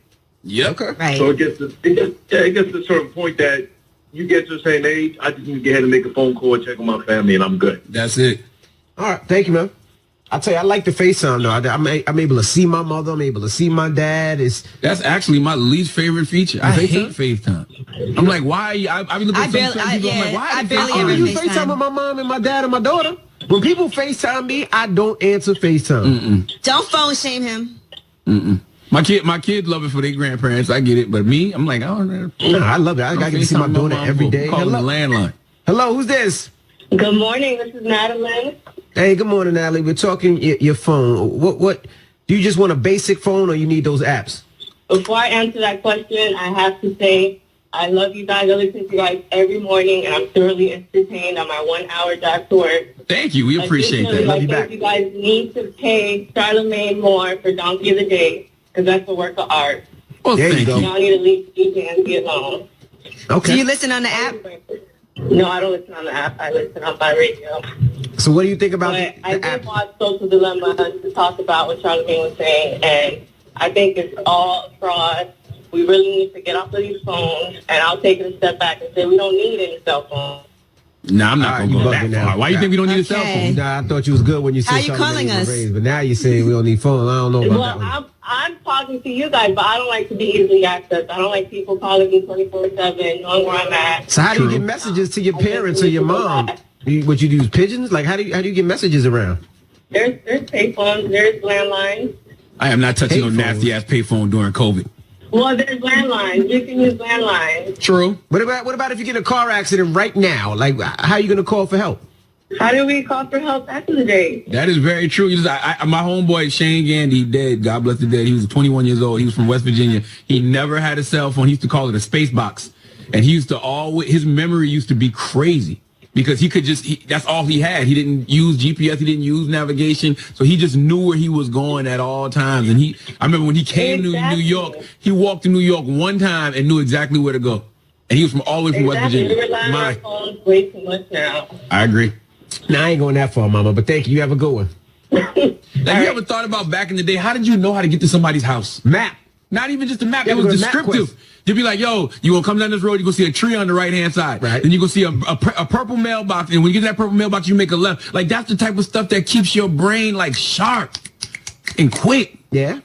Yep. Okay. Right. So it gets to a certain point that you get to a certain age, I just need to get ahead and make a phone call, check on my family, and I'm good. That's it. All right. Thank you, man. I tell you, I like the FaceTime though. I'm able to see my mother. I'm able to see my dad. That's actually my least favorite feature. I hate FaceTime. I'm like, why? I mean, look at some people. I'm like, why? I barely ever ever use FaceTime with my mom and my dad and my daughter. When people FaceTime me, I don't answer FaceTime. Don't phone shame him. My kid love it for their grandparents. I get it, but me, I'm like, oh no. No, I love it. I get to see my daughter every day. Calling the landline. Hello, who's this? Good morning. This is Madeline. Hey, good morning, Natalie. We're talking your phone. What do you just want a basic phone, or you need those apps? Before I answer that question, I have to say I love you guys. I listen to you guys every morning, and I'm thoroughly entertained on my 1 hour drive to work. Thank you. We appreciate that. Love you back. You guys need to pay Charlamagne more for Donkey of the Day, because that's a work of art. Well, thank you. Y'all need to leave DJ and get alone. Okay. Do you listen on the app? No, I don't listen on the app. I listen on my radio. So what do you think about But the I app? did watch Social Dilemma to talk about what Charlamagne was saying, and I think it's all fraud. We really need to get off of these phones, and I'll take it a step back and say we don't need any cell phones. Nah, I'm not going to go that far. Why you think we don't need a cell phone? Nah, I thought you was good when you said How you calling us? Raised, but now you're saying we don't need phones. I don't know about that one. Well, I'm talking to you guys, but I don't like to be easily accessed. I don't like people calling me 24/7, knowing where I'm at. So how do you get messages to your parents or your mom? What you use pigeons? Like how do you get messages around? There's payphones, there's landlines. I am not touching no nasty ass payphone during COVID. Well, there's landlines. You can use landlines. True. What about if you get in a car accident right now? Like how are you gonna call for help? How do we call for help back in the day? That is very true. My homeboy Shane Gandy, he dead. God bless the dead. He was 21 years old. He was from West Virginia. He never had a cell phone. He used to call it a space box, and he used to his memory used to be crazy because he could that's all he had. He didn't use GPS. He didn't use navigation, so he just knew where he was going at all times. And I remember when he came to New York, he walked to New York one time and knew exactly where to go, and he was from all the way from West Virginia. We rely on our phones way too much now. I agree. Nah, I ain't going that far, Mama, but thank you. You have a good one. Now, you ever thought about back in the day, how did you know how to get to somebody's house? Map. Not even just a map. It was descriptive. You'd be like, yo, you going to come down this road, you're going to see a tree on the right-hand side. Right. Then you're going to see a purple mailbox, and when you get to that purple mailbox, you make a left. Like, that's the type of stuff that keeps your brain, like, sharp and quick. Yeah.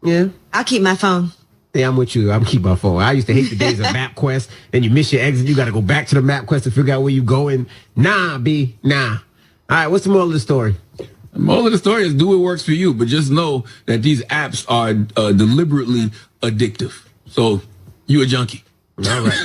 Yeah. I'll keep my phone. Yeah, I'm with you. I'm keep my phone. I used to hate the days of MapQuest. Then you miss your exit. You got to go back to the MapQuest to figure out where you're going. Nah, B. Nah. All right, what's the moral of the story? The moral of the story is do what works for you, but just know that these apps are deliberately addictive. So you a junkie. All right.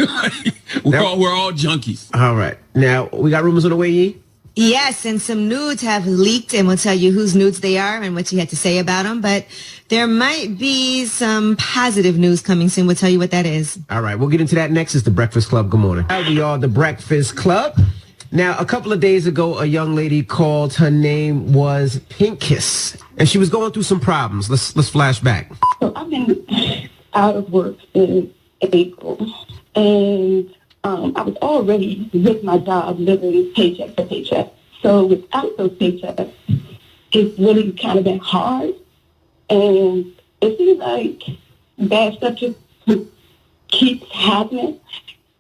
we're all junkies. All right. Now, we got rumors on the way, Yee? Yes, and some nudes have leaked, and we'll tell you whose nudes they are and what you had to say about them. But there might be some positive news coming soon. We'll tell you what that is. All right, we'll get into that next. It's The Breakfast Club. Good morning. We are The Breakfast Club. Now, a couple of days ago, a young lady called. Her name was Pink Kiss, and she was going through some problems. Let's flash back. So I've been out of work in April, and I was already with my job living paycheck to paycheck. So without those paychecks, it's really kind of been hard. And it seems like bad stuff just keeps happening.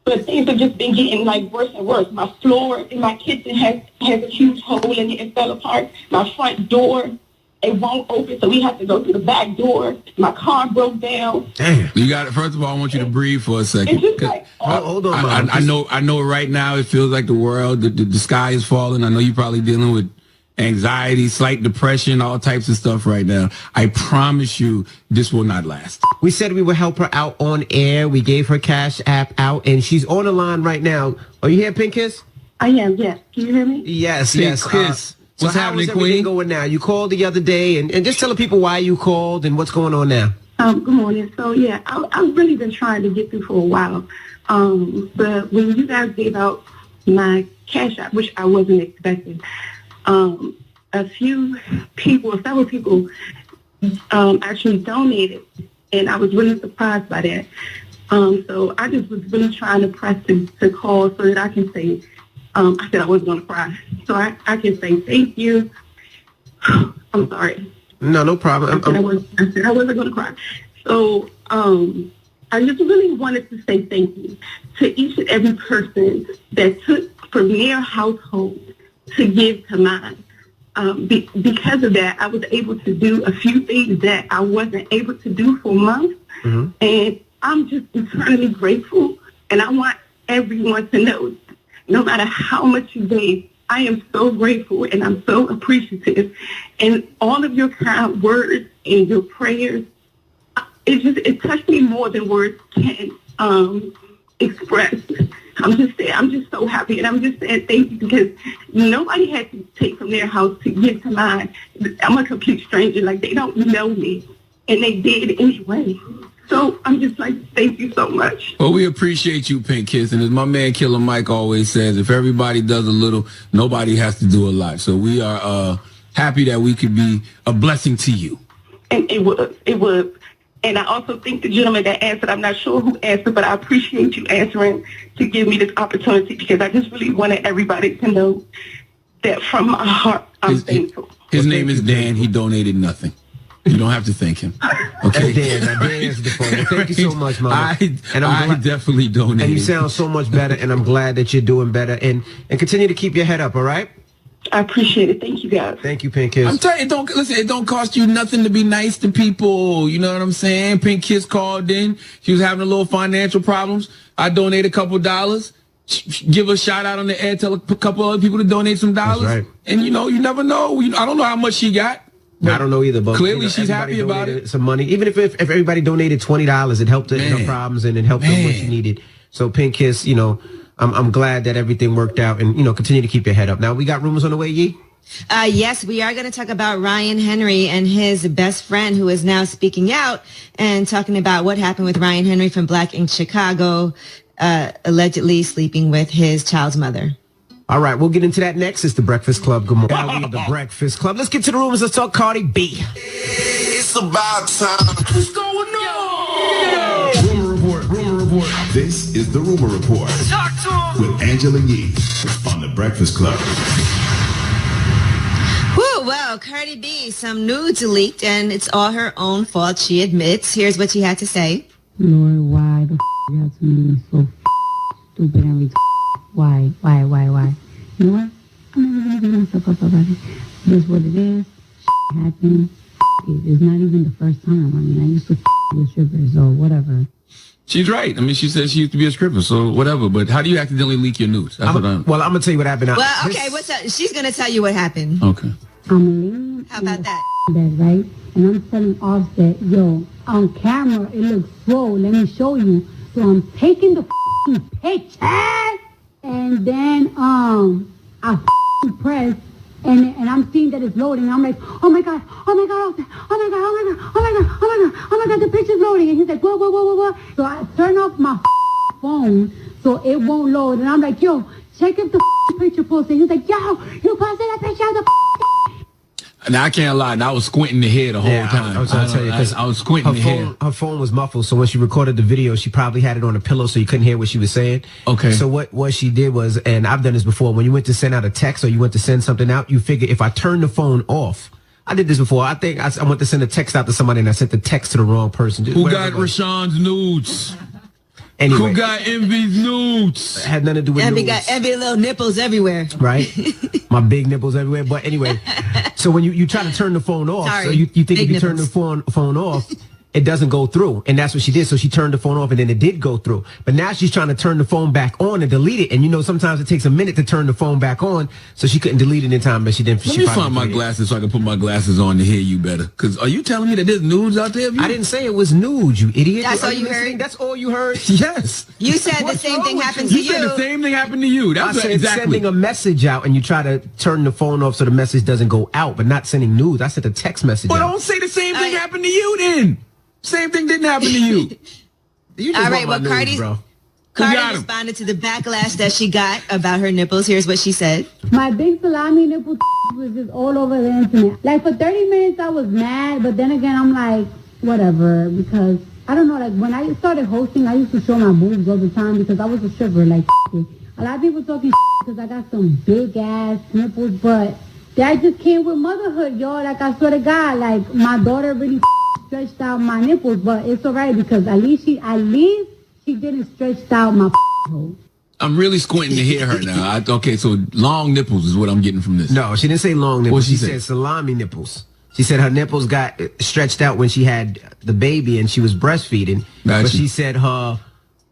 But things have just been getting like worse and worse. My floor in my kitchen has a huge hole in it and fell apart. My front door, it won't open, so we have to go through the back door. My car broke down. Damn. You got it. First of all, I want you to breathe for a second. Like, hold on, Mom. I know right now it feels like the world, the sky is falling. I know you're probably dealing with anxiety, slight depression, all types of stuff right now. I promise you this will not last. We said we would help her out on air. We gave her Cash App out, and she's on the line right now. Are you here, Pink Kiss? I am, yes. Can you hear me? Yes, Pink yes. Kiss. What's happening, everything Queen? Going now? You called the other day, and just tell the people why you called and what's going on now. Good morning. So, yeah, I've really been trying to get through for a while. But when you guys gave out my Cash App, which I wasn't expecting, several people actually donated, and I was really surprised by that. So I just was really trying to press to call so that I can say, I said I wasn't going to cry. So I can say thank you. I'm sorry. No problem. I said I wasn't going to cry. So I just really wanted to say thank you to each and every person that took from their household to give to mine. Because of that, I was able to do a few things that I wasn't able to do for months. Mm-hmm. And I'm just eternally grateful. And I want everyone to know, no matter how much you gave, I am so grateful and I'm so appreciative. And all of your kind words and your prayers, it touched me more than words can express. I'm just so happy, and I'm just saying thank you because nobody had to take from their house to give to mine. I'm a complete stranger, like they don't know me, and they did anyway. So I'm just like, thank you so much. Well, we appreciate you, Pink Kiss, and as my man Killer Mike always says, if everybody does a little, nobody has to do a lot. So we are happy that we could be a blessing to you. And it was. And I also think the gentleman that answered, I'm not sure who answered, but I appreciate you answering to give me this opportunity because I just really wanted everybody to know that from my heart, I'm thankful. His name is Dan. He donated nothing. You don't have to thank him. Okay. Dan answered the phone. Well, thank you so much, Mama. I definitely donated. And you sound so much better, and I'm glad that you're doing better. And continue to keep your head up, all right? I appreciate it. Thank you, guys. Thank you, Pink Kiss. I'm telling you, it don't cost you nothing to be nice to people. You know what I'm saying? Pink Kiss called in. She was having a little financial problems. I donated a couple dollars. Give a shout out on the air. Tell a couple other people to donate some dollars. That's right. And, you never know. I don't know how much she got. I don't know either, but clearly she's happy about it. Some money. Even if everybody donated $20, it helped her in her problems and it helped her what she needed. So Pink Kiss, I'm glad that everything worked out and, continue to keep your head up. Now, we got rumors on the way, Yee? Yes, we are going to talk about Ryan Henry and his best friend who is now speaking out and talking about what happened with Ryan Henry from Black Ink Chicago, allegedly sleeping with his child's mother. All right, we'll get into that next. It's The Breakfast Club. Good morning. Now we have The Breakfast Club. Let's get to the rumors. Let's talk Cardi B. It's about time. What's going on? Rumor report. This is The Rumor Report. Talk to him. With Angela Yee on The Breakfast Club. Woo, well, Cardi B, some nudes leaked, and it's all her own fault, she admits. Here's what she had to say. Lord, why the you have to be so stupid and retarded? Why? You know what? I'm never gonna beat myself up about it. It is what it is. Happened. It's not even the first time. I mean, I used to with strippers or whatever. She's right. I mean, she said she used to be a stripper, so whatever. But how do you accidentally leak your nudes? Well, I'm going to tell you what happened. Well, okay, she's going to tell you what happened. Okay. I'm laying How about that? bed, right? And I'm telling Offset, yo, on camera, it looks swole. Let me show you. So I'm taking the picture, and then I press, and I'm seeing that it's loading. I'm like, oh my god, Offset, oh my god, the picture's loading. And he's like, whoa. So I turn off my phone so it won't load, and I'm like, yo, check if the picture posted. He's like, yo, you posted that picture of the. Now, I can't lie. I was squinting the head the whole time. I was going to tell you, because I was squinting the head. Her phone was muffled, so when she recorded the video, she probably had it on a pillow so you couldn't hear what she was saying. Okay. So what she did was, and I've done this before, when you went to send out a text or you went to send something out, you figure if I turn the phone off, I did this before. I think I went to send a text out to somebody and I sent the text to the wrong person. Who got Rashawn's nudes? Anyway. Who got Envy's nudes? It had nothing to do with Envy nudes. got Envy little nipples everywhere. Right? My big nipples everywhere. But anyway, so when you try to turn the phone off, Sorry, so you think big if you turn the phone off, it doesn't go through. And that's what she did. So she turned the phone off and then it did go through. But now she's trying to turn the phone back on and delete it. And you know, sometimes it takes a minute to turn the phone back on. So she couldn't delete it in time, but she didn't. Let me find my glasses so I can put my glasses on to hear you better. Because are you telling me that there's nudes out there? I didn't say it was nudes, you idiot. That's all Are you listening? heard? That's all you heard? Yes. You said the What's same wrong thing with happened you? to You said the same thing happened to you. That's I said exactly. sending a message out and you try to turn the phone off so the message doesn't go out, but not sending nudes. I sent a text message Well, out. don't say the same thing happened to you then. Same thing didn't happen to you. You just All right, want my well, nudes, bro. Cardi responded to the backlash that she got about her nipples. Here's what she said. My big salami nipple was just all over the internet. Like, for 30 minutes, I was mad, but then again, I'm like, whatever, because, I don't know, like, when I started hosting, I used to show my boobs all the time because I was a stripper, like, a lot of people talking because I got some big-ass nipples, but that just came with motherhood, y'all. Like, I swear to God, like, my daughter really stretched out my nipples, but it's all right because at least she didn't stretch out my hole. I'm really squinting to hear her now. Okay, so long nipples is what I'm getting from this. No, she didn't say long nipples. What She she said salami nipples. She said her nipples got stretched out when she had the baby and she was breastfeeding. Gotcha. But she said her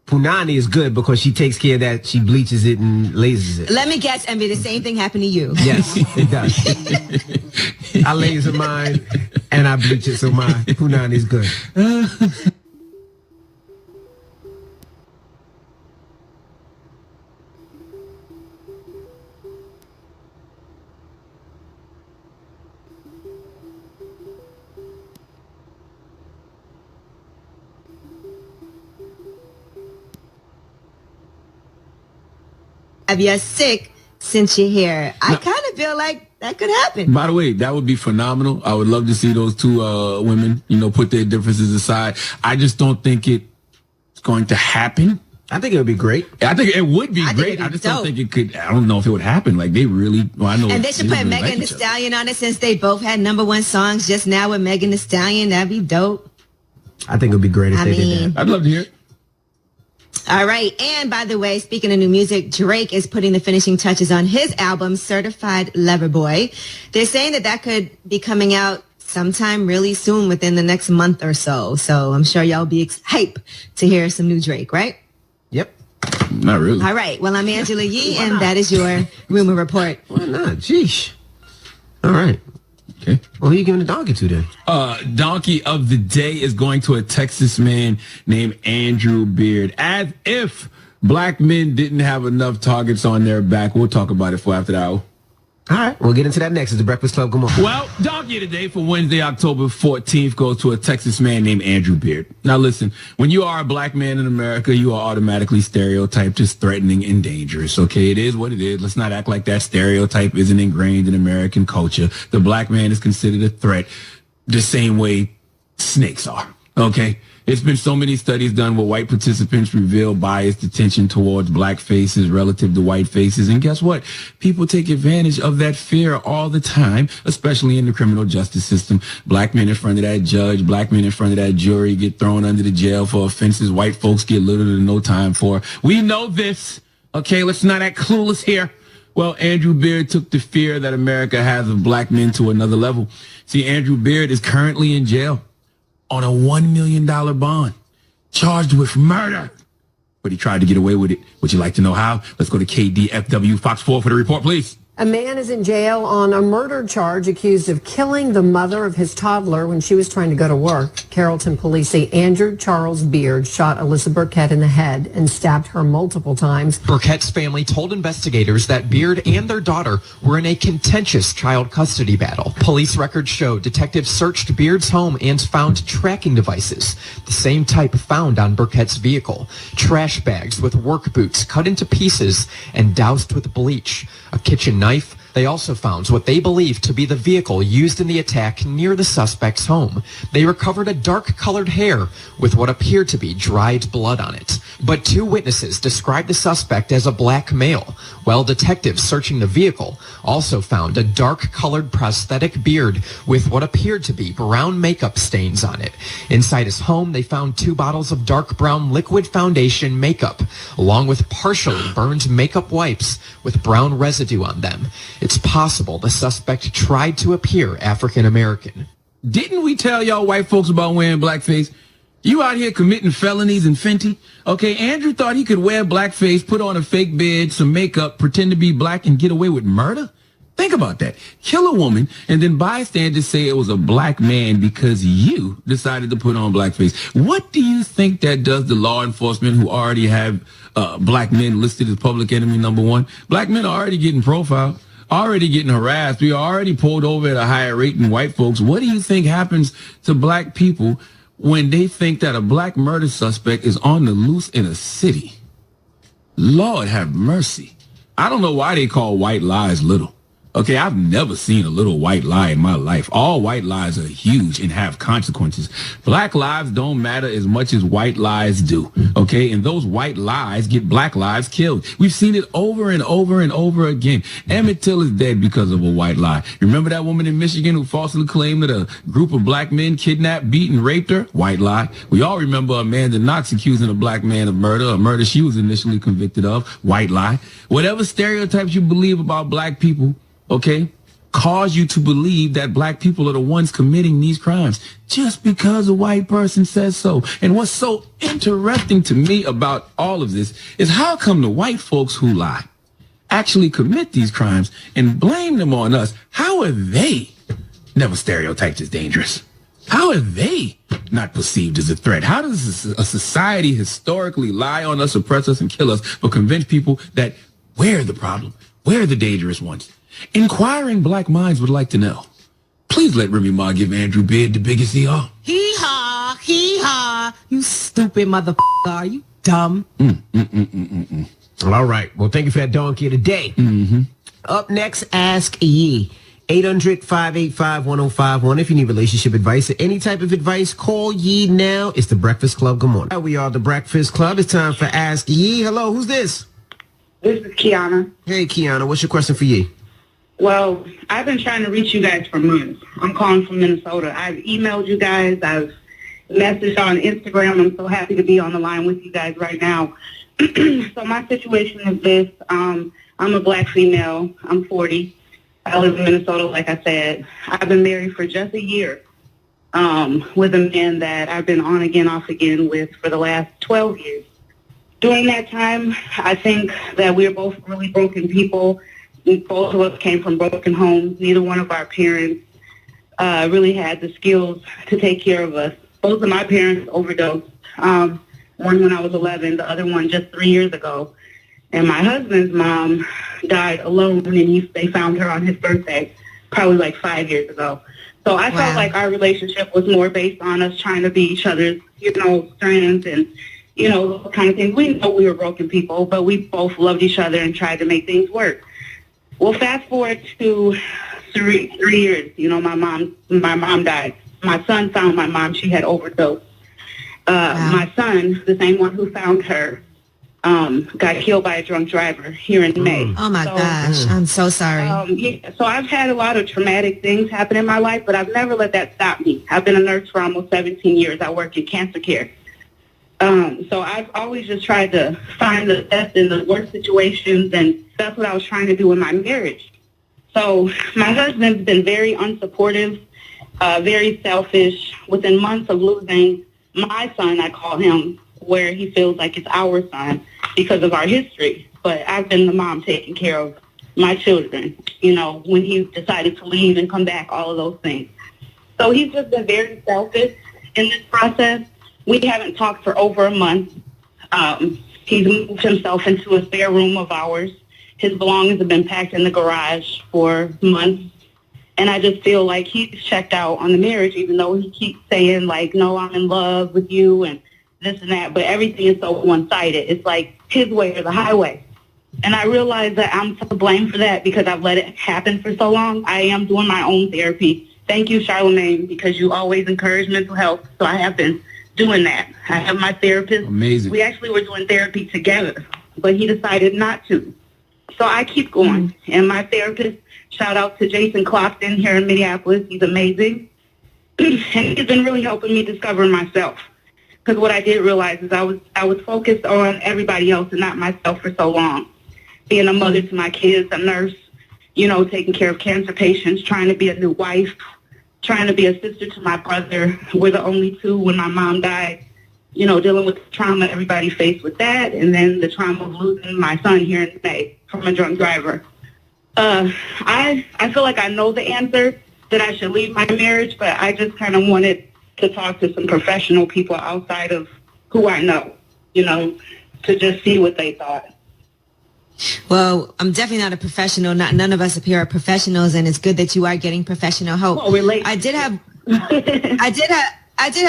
punani is good because she takes care of that. She bleaches it and lasers it. Let me guess, Envy, the same thing happened to you. Yes, it does. I laser mine and I bleach it, so my punani is good. Have you sick since you're here? I kind of feel like that could happen. By the way, that would be phenomenal. I would love to see those two women, put their differences aside. I just don't think it's going to happen. I think it would be great. I think it would be great. I just don't think it could. I don't know if it would happen. Like they really. Well, I know. And they should put Megan Thee Stallion on it since they both had #1 songs just now with Megan Thee Stallion. That'd be dope. I think it would be great if they did that. I'd love to hear it. All right. And by the way, speaking of new music, Drake is putting the finishing touches on his album, Certified Lover Boy. They're saying that could be coming out sometime really soon within the next month or so. So I'm sure y'all be hype to hear some new Drake, right? Yep. Not really. All right. Well, I'm Angela Yee, and that is your rumor report. Why not? Jeesh. All right. Okay. Well, who are you giving the donkey to then? Donkey of the day is going to a Texas man named Andrew Beard. As if black men didn't have enough targets on their back. We'll talk about it for after the hour. All right. We'll get into that next. It's the Breakfast Club. Good morning. Well, Donkey today for Wednesday, October 14th goes to a Texas man named Andrew Beard. Now, listen, when you are a black man in America, you are automatically stereotyped as threatening and dangerous. Okay, it is what it is. Let's not act like that stereotype isn't ingrained in American culture. The black man is considered a threat the same way snakes are. Okay? It's been so many studies done where white participants reveal biased attention towards black faces relative to white faces. And guess what? People take advantage of that fear all the time, especially in the criminal justice system. Black men in front of that judge, black men in front of that jury get thrown under the jail for offenses white folks get little to no time for. We know this. Okay, let's not act clueless here. Well, Andrew Beard took the fear that America has of black men to another level. See, Andrew Beard is currently in jail on a $1 million bond, charged with murder. But he tried to get away with it. Would you like to know how? Let's go to KDFW Fox 4 for the report, please. A man is in jail on a murder charge accused of killing the mother of his toddler when she was trying to go to work. Carrollton police say Andrew Charles Beard shot Alyssa Burkett in the head and stabbed her multiple times. Burkett's family told investigators that Beard and their daughter were in a contentious child custody battle. Police records show detectives searched Beard's home and found tracking devices, the same type found on Burkett's vehicle, trash bags with work boots cut into pieces and doused with bleach, a kitchen knife. They also found what they believe to be the vehicle used in the attack near the suspect's home. They recovered a dark-colored hair with what appeared to be dried blood on it. But 2 witnesses described the suspect as a black male, while detectives searching the vehicle also found a dark-colored prosthetic beard with what appeared to be brown makeup stains on it. Inside his home, they found 2 bottles of dark brown liquid foundation makeup, along with partially burned makeup wipes with brown residue on them. It's possible the suspect tried to appear African American. Didn't we tell y'all white folks about wearing blackface? You out here committing felonies in Fenty? Okay, Andrew thought he could wear blackface, put on a fake beard, some makeup, pretend to be black, and get away with murder? Think about that. Kill a woman, and then bystanders say it was a black man because you decided to put on blackface. What do you think that does to law enforcement who already have black men listed as public enemy number 1? Black men are already getting profiled, already getting harassed. We are already pulled over at a higher rate than white folks. What do you think happens to black people when they think that a black murder suspect is on the loose in a city? Lord have mercy. I don't know why they call white lies little. Okay, I've never seen a little white lie in my life. All white lies are huge and have consequences. Black lives don't matter as much as white lies do. Okay, and those white lies get black lives killed. We've seen it over and over and over again. Emmett Till is dead because of a white lie. Remember that woman in Michigan who falsely claimed that a group of black men kidnapped, beat, and raped her? White lie. We all remember Amanda Knox accusing a black man of murder, a murder she was initially convicted of. White lie. Whatever stereotypes you believe about black people, okay, cause you to believe that black people are the ones committing these crimes just because a white person says so. And what's so interesting to me about all of this is how come the white folks who lie actually commit these crimes and blame them on us? How are they never stereotyped as dangerous? How are they not perceived as a threat? How does a society historically lie on us, oppress us, and kill us, but convince people that we're the problem, we're the dangerous ones? Inquiring black minds would like to know. Please let Remy Ma give Andrew Beard the biggest ER. Hee-haw, hee-haw. You stupid motherfucker. Are you dumb? All right. Well, thank you for that donkey of the day. Up next, Ask Ye. 800-585-1051. If you need relationship advice or any type of advice, call Ye now. It's the Breakfast Club. Good morning. We are the Breakfast Club. It's time for Ask Ye. Hello, who's this? This is Kiana. Hey, Kiana. What's your question for Ye? Well, I've been trying to reach you guys for months. I'm calling from Minnesota. I've emailed you guys. I've messaged on Instagram. I'm so happy to be on the line with you guys right now. So my situation is this. I'm a black female. I'm 40. I live in Minnesota, like I said. I've been married for just a year with a man that I've been on again, off again with for the last 12 years. During that time, I think that we're both really broken people. Both of us came from broken homes. Neither one of our parents really had the skills to take care of us. Both of my parents overdosed. One when I was 11, the other one just 3 years ago. And my husband's mom died alone, and they found her on his birthday, probably like 5 years ago. So I felt like our relationship was more based on us trying to be each other's, strength and, those kind of things. We know we were broken people, but we both loved each other and tried to make things work. Well, fast forward to 3 years. My mom died. My son found my mom. She had overdosed. My son, the same one who found her, got killed by a drunk driver here in May. Oh, my gosh. I'm so sorry. So I've had a lot of traumatic things happen in my life, but I've never let that stop me. I've been a nurse for almost 17 years. I work in cancer care. So I've always just tried to find the best in the worst situations, and that's what I was trying to do in my marriage. So my husband's been very unsupportive, very selfish. Within months of losing my son, I call him, where he feels like it's our son because of our history. But I've been the mom taking care of, my children, when he decided to leave and come back, all of those things. So he's just been very selfish in this process. We haven't talked for over a month. He's moved himself into a spare room of ours. His belongings have been packed in the garage for months. And I just feel like he's checked out on the marriage, even though he keeps saying, like, no, I'm in love with you and this and that. But everything is so one-sided. It's like his way or the highway. And I realize that I'm to blame for that because I've let it happen for so long. I am doing my own therapy. Thank you, Charlamagne, because you always encourage mental health. So I have been doing that. I have my therapist. Amazing. We actually were doing therapy together, but he decided not to. So I keep going. And my therapist, shout out to Jason Clopton here in Minneapolis. He's amazing. And he's been really helping me discover myself. Because what I did realize is I was focused on everybody else and not myself for so long. Being a mother to my kids, a nurse, taking care of cancer patients, trying to be a new wife, trying to be a sister to my brother. We're the only two when my mom died, dealing with the trauma everybody faced with that, and then the trauma of losing my son here in May from a drunk driver. I feel like I know the answer, that I should leave my marriage, but I just kind of wanted to talk to some professional people outside of who I know, to just see what they thought. Well, I'm definitely not a professional. None of us up here are professionals, and it's good that you are getting professional help. Well, I did have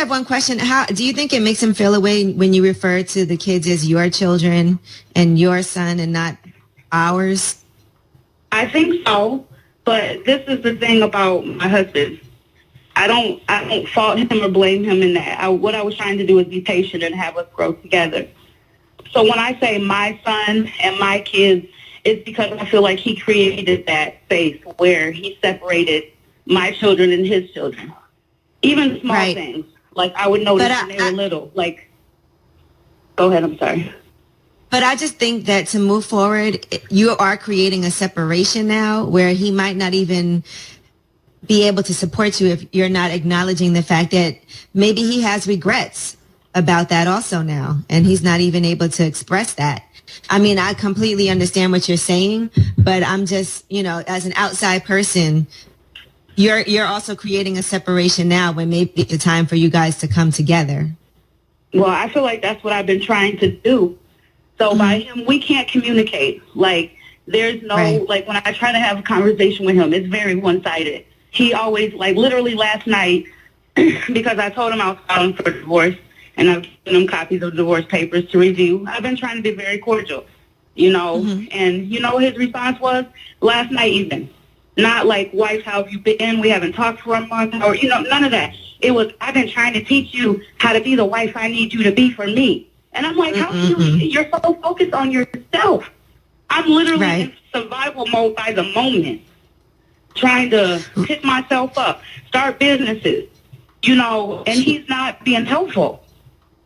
one question. How do you think it makes him feel away when you refer to the kids as your children and your son and not ours? I think so, but this is the thing about my husband. I don't fault him or blame him in that. What I was trying to do is be patient and have us grow together. So when I say my son and my kids, it's because I feel like he created that space where he separated my children and his children. Even small things. Like I would notice when they were little. Like, go ahead, I'm sorry. But I just think that to move forward, you are creating a separation now where he might not even be able to support you if you're not acknowledging the fact that maybe he has regrets about that also now, and he's not even able to express that. I mean, I completely understand what you're saying, but I'm just, as an outside person, you're also creating a separation now when maybe it's the time for you guys to come together. Well, I feel like that's what I've been trying to do. So by him, we can't communicate. Like, there's no, like, when I try to have a conversation with him, it's very one-sided. He always, like, literally last night, because I told him I was filing for divorce, and I've given him copies of divorce papers to review. I've been trying to be very cordial, and his response was last night even. Not like, wife, how have you been? We haven't talked for a month, or, none of that. It was, I've been trying to teach you how to be the wife I need you to be for me. And I'm like, how you're so focused on yourself. I'm literally in survival mode by the moment, trying to pick myself up, start businesses, and he's not being helpful.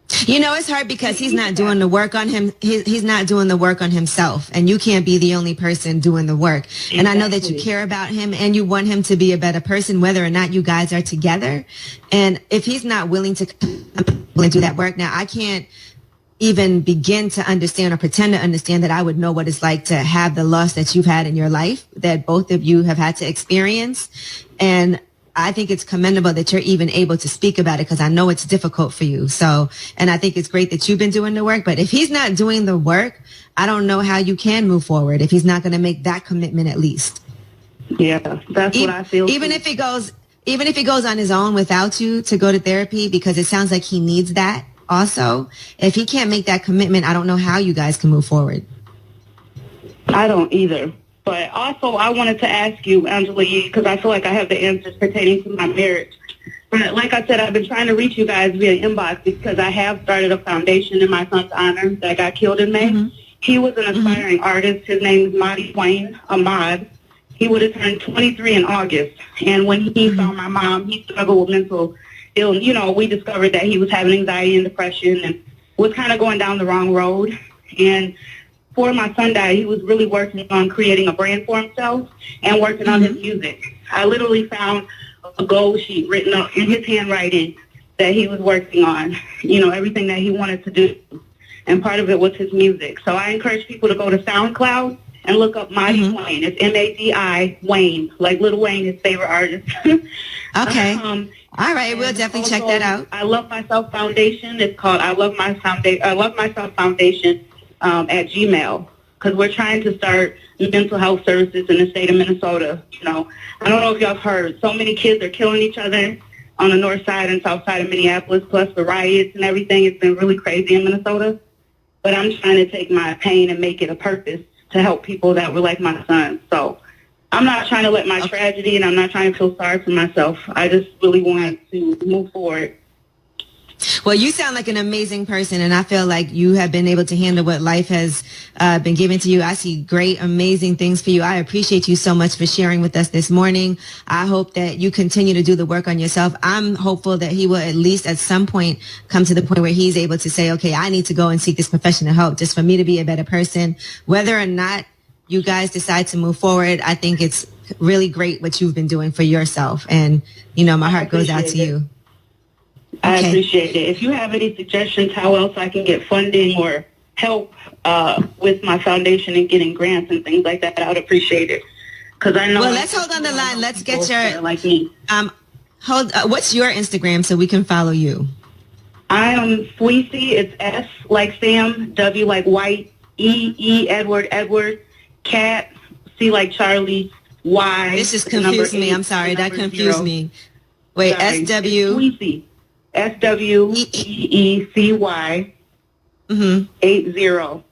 It's hard because he's not doing the work on him. He's not doing the work on himself, and you can't be the only person doing the work. Exactly. And I know that you care about him and you want him to be a better person, whether or not you guys are together. And if he's not willing to do that work, now I can't even begin to understand or pretend to understand that I would know what it's like to have the loss that you've had in your life, that both of you have had to experience. And I think it's commendable that you're even able to speak about it because I know it's difficult for you. So, and I think it's great that you've been doing the work, but if he's not doing the work, I don't know how you can move forward if he's not going to make that commitment at least. Yeah, that's what I feel. Even if he goes on his own without you to go to therapy, because it sounds like he needs that also. If he can't make that commitment, I don't know how you guys can move forward. I don't either. But also, I wanted to ask you, Angela Yee, because I feel like I have the answers pertaining to my marriage. But like I said, I've been trying to reach you guys via inbox because I have started a foundation in my son's honor that got killed in May. Mm-hmm. He was an aspiring artist. His name is Madi Twain, Ahmad. He would have turned 23 in August. And when he found my mom, he struggled with mental illness. We discovered that he was having anxiety and depression and was kind of going down the wrong road. And before my son died, he was really working on creating a brand for himself and working on his music. I literally found a goal sheet written up in his handwriting that he was working on, everything that he wanted to do. And part of it was his music. So I encourage people to go to SoundCloud and look up Madi Wayne. It's Madi Wayne, like Lil Wayne, his favorite artist. Okay. All right, we'll definitely check that out. I Love Myself Foundation. It's called I Love Myself Foundation at Gmail, because we're trying to start mental health services in the state of Minnesota. You know, I don't know if y'all have heard, so many kids are killing each other on the north side and south side of Minneapolis, plus the riots and everything. It's been really crazy in Minnesota. But I'm trying to take my pain and make it a purpose to help people that were like my son. So I'm not trying to let my tragedy, and I'm not trying to feel sorry for myself. I just really want to move forward. Well, you sound like an amazing person, and I feel like you have been able to handle what life has been given to you. I see great, amazing things for you. I appreciate you so much for sharing with us this morning. I hope that you continue to do the work on yourself. I'm hopeful that he will at least at some point come to the point where he's able to say, okay, I need to go and seek this professional help just for me to be a better person. Whether or not you guys decide to move forward, I think it's really great what you've been doing for yourself. And, you know, my heart goes out to you. I appreciate it. If you have any suggestions how else I can get funding or help with my foundation and getting grants and things like that, I would appreciate it. Because I know. Well, let's hold on the line. Let's get your like me. What's your Instagram so we can follow you? I am Sweezy. It's S like Sam, W like White, E Edward, Cat, C like Charlie, Y. This just confused me. I'm sorry. That confused me. Wait, SW. Sweezy. SWEECY 80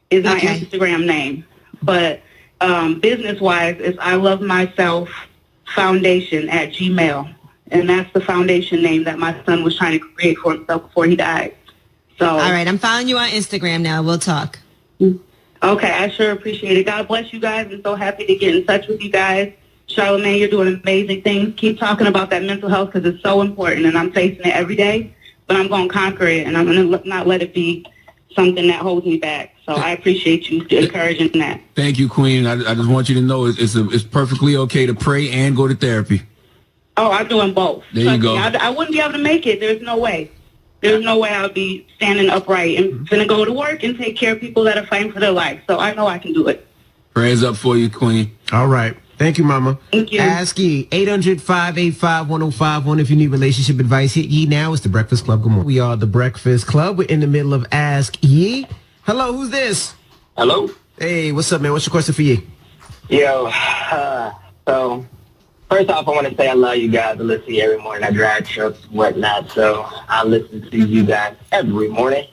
is my Instagram name. But business-wise, it's I Love Myself Foundation at Gmail. And that's the foundation name that my son was trying to create for himself before he died. So, all right, I'm following you on Instagram now. We'll talk. Okay, I sure appreciate it. God bless you guys. I'm so happy to get in touch with you guys. Charlamagne, you're doing amazing things. Keep talking about that mental health because it's so important, and I'm facing it every day. But I'm going to conquer it, and I'm going to not let it be something that holds me back. So I appreciate you encouraging that. Thank you, Queen. I just want you to know it's perfectly okay to pray and go to therapy. Oh, I'm doing both. There you go. I wouldn't be able to make it. There's no way. There's no way I would be standing upright and going to go to work and take care of people that are fighting for their life. So I know I can do it. Prayers up for you, Queen. All right. Thank you, Mama. Thank you. Ask Ye, 800-585-1051 if you need relationship advice. Hit Ye now. It's The Breakfast Club. Good morning. We are The Breakfast Club. We're in the middle of Ask Ye. Hello, who's this? Hello. Hey, what's up, man? What's your question for Ye? Yo, so first off, I want to say I love you guys. I listen to you every morning. I drive trucks and whatnot, so I listen to you guys every morning.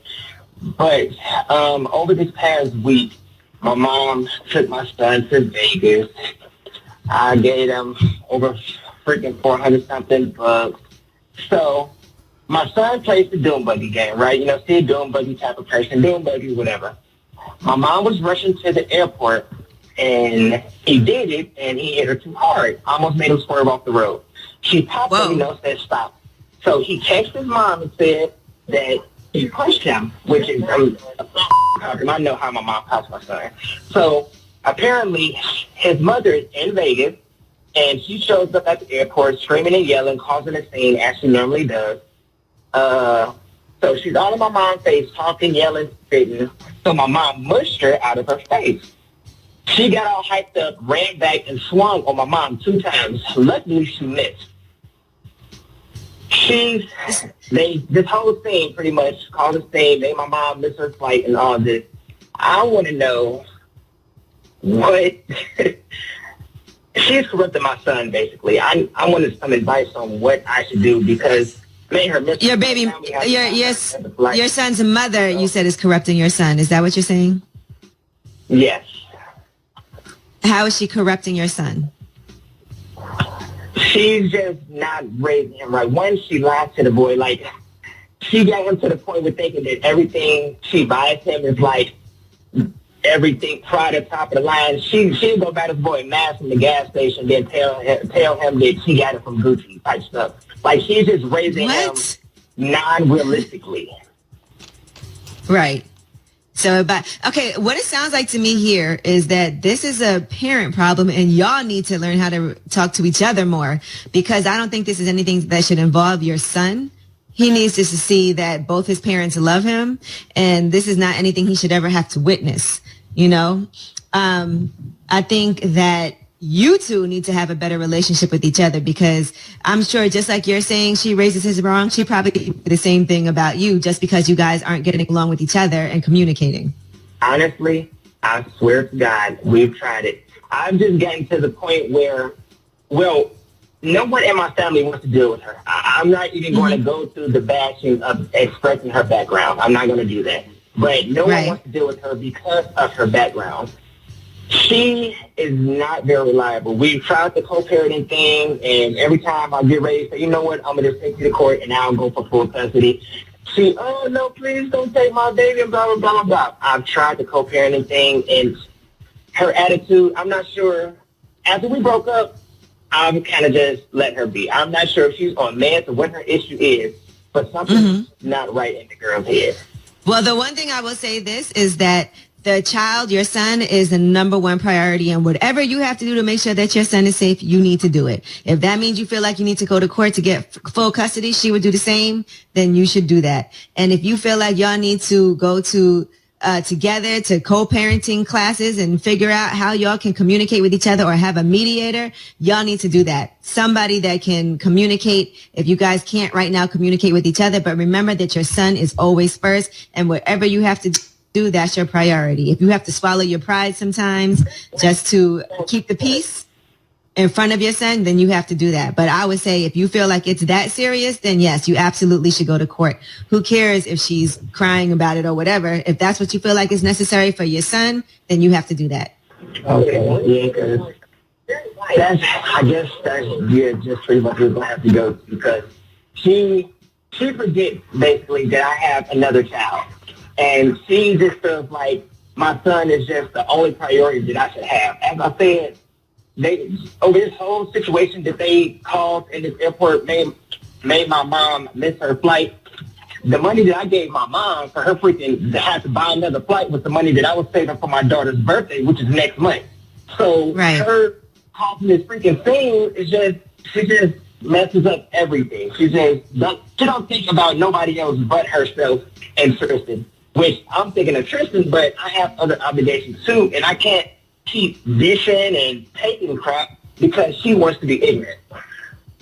But over this past week, my mom took my son to Vegas. I gave him over freaking 400-something bucks. So my son plays the Doom Buggy game, right? You know, still Doom Buggy type of person, Doom Buggy, whatever. My mom was rushing to the airport, and he did it, and he hit her too hard. Almost made him swerve off the road. She popped him, you know, said stop. So he texted his mom and said that he punched him, which is, I know how my mom pops my son. So apparently, his mother is in Vegas, and she shows up at the airport screaming and yelling, causing a scene, as she normally does. So she's all in my mom's face, talking, yelling, spitting. So my mom mushed her out of her face. She got all hyped up, ran back, and swung on my mom 2 times. Luckily, she missed. This whole thing pretty much caused a scene, made my mom miss her flight and all this. I want to know what she's corrupted my son, basically. I wanted some advice on what I should do because made her miss your baby, your son's mother, you said, is corrupting your son. Is that what you're saying? Yes. How is she corrupting your son? She's just not raising him right. One, she lied to the boy. Like, she got him to the point with thinking that everything she buys him is like everything product top of the line. She'll go buy this boy a mask from the gas station, then tell him that she got it from Gucci type stuff. Like, she's just raising him non-realistically. Right. So, okay, what it sounds like to me here is that this is a parent problem and y'all need to learn how to talk to each other more, because I don't think this is anything that should involve your son. He needs to see that both his parents love him, and this is not anything he should ever have to witness, you know? I think that you two need to have a better relationship with each other, because I'm sure, just like you're saying, she raises his wrong, she probably did the same thing about you, just because you guys aren't getting along with each other and communicating. Honestly, I swear to God, we've tried it. I've just gotten to the point where, well, no one in my family wants to deal with her. I'm not even going to go through the bashing of expressing her background. I'm not going to do that. But no one wants to deal with her because of her background. She is not very reliable. We've tried the co-parenting thing, and every time I get ready to say, you know what, I'm going to just take you to court, and I'll go for full custody. She, oh, no, please don't take my baby, and blah, blah, blah, blah, blah. I've tried the co-parenting thing, and her attitude, I'm not sure. After we broke up, I've kind of just let her be. I'm not sure if she's on meds or what her issue is, but something's not right in the girl's head. Well, the one thing I will say this is that the child, your son, is the number one priority, and whatever you have to do to make sure that your son is safe, you need to do it. If that means you feel like you need to go to court to get full custody, she would do the same, then you should do that. And if you feel like y'all need to go to together to co-parenting classes and figure out how y'all can communicate with each other, or have a mediator, y'all need to do that. Somebody that can communicate if you guys can't right now communicate with each other. But remember that your son is always first, and whatever you have to do, that's your priority. If you have to swallow your pride sometimes just to keep the peace in front of your son, then you have to do that. But I would say if you feel like it's that serious, then yes, you absolutely should go to court. Who cares if she's crying about it or whatever? If that's what you feel like is necessary for your son, then you have to do that. Okay, yeah, I guess that's just pretty much what we're going to have to go to, because she forgets basically that I have another child. And she just feels like my son is just the only priority that I should have. As I said, over this whole situation that they caused in this airport made my mom miss her flight. The money that I gave my mom for her freaking to have to buy another flight was the money that I was saving for my daughter's birthday, which is next month. So her causing this freaking thing is she just messes up everything. She don't think about nobody else but herself and Tristan, which I'm thinking of Tristan, but I have other obligations too, and I can't keep dishing and taking crap because she wants to be ignorant.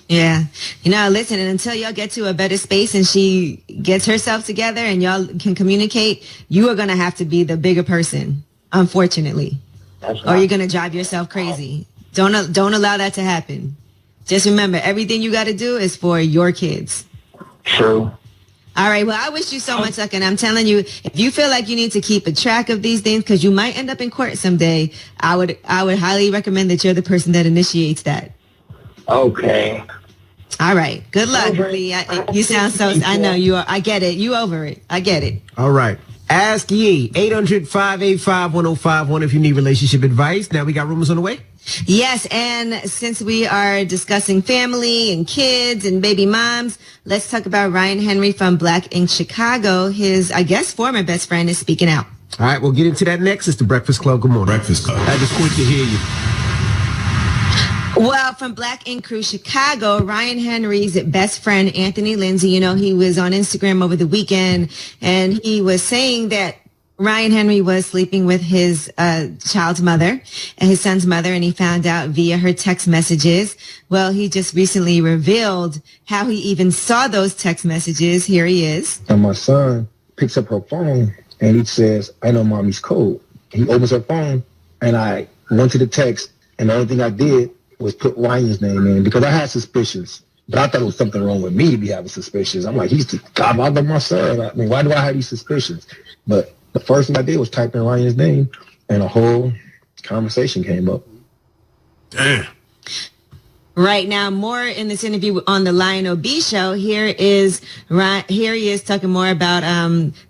Yeah. Listen, and until y'all get to a better space and she gets herself together and y'all can communicate, you are going to have to be the bigger person, unfortunately. That's right. Or you're going to drive yourself crazy. Don't allow that to happen. Just remember, everything you got to do is for your kids. True. All right. Well, I wish you so much luck. And I'm telling you, if you feel like you need to keep a track of these things, because you might end up in court someday, I would highly recommend that you're the person that initiates that. Okay. All right. Good luck, Lee. You sound so, I know you are. I get it. You over it. I get it. All right. Ask Yee, 800-585-1051 if you need relationship advice. Now we got rumors on the way. Yes, and since we are discussing family and kids and baby moms, let's talk about Ryan Henry from Black Ink Chicago. His, I guess, former best friend is speaking out. All right, we'll get into that next. It's the Breakfast Club. Good morning. Breakfast Club. I just want to hear you. Well, from Black Ink Crew Chicago, Ryan Henry's best friend, Anthony Lindsay, he was on Instagram over the weekend, and he was saying that Ryan Henry was sleeping with his child's mother and his son's mother, and he found out via her text messages. Well, he just recently revealed how he even saw those text messages. Here he is. And my son picks up her phone, and he says, I know mommy's code. He opens her phone, and I went to the text, and the only thing I did was put Ryan's name in because I had suspicions. But I thought it was something wrong with me to be having suspicions. I'm like, he's the godfather of my son. I mean, why do I have these suspicions? But the first thing I did was type in Ryan's name, and a whole conversation came up. Damn. Right now, more in this interview on the Lionel B show. Here he is talking more about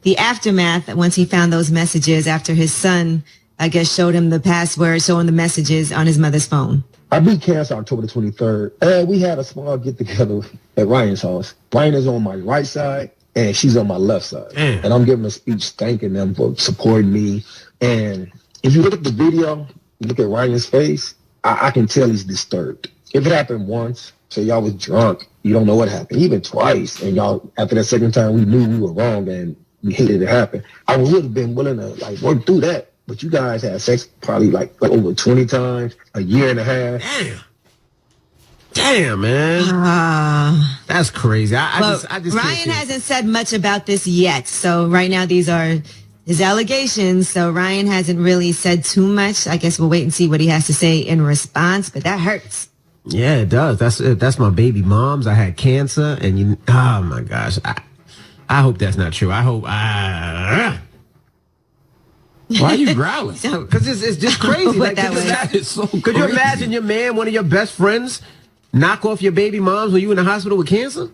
the aftermath once he found those messages after his son, I guess, showed him the password, showing the messages on his mother's phone. I beat cancer October the 23rd, and we had a small get-together at Ryan's house. Ryan is on my right side, and she's on my left side. And I'm giving a speech thanking them for supporting me. And if you look at the video, you look at Ryan's face, I can tell he's disturbed. If it happened once, so y'all was drunk, you don't know what happened. Even twice, and y'all, after that second time, we knew we were wrong, and we hated it happen. I would have been willing to, work through that. but you guys had sex probably like over 20 times, a year and a half. Damn, man. That's crazy. I just Ryan hasn't said much about this yet. So right now these are his allegations. So Ryan hasn't really said too much. I guess we'll wait and see what he has to say in response. But that hurts. Yeah, it does. That's my baby mom's. I had cancer, and oh my gosh. I hope that's not true. I hope. Why are you growling? Because it's just crazy. Like, could you imagine your man, one of your best friends, knock off your baby moms when you in the hospital with cancer?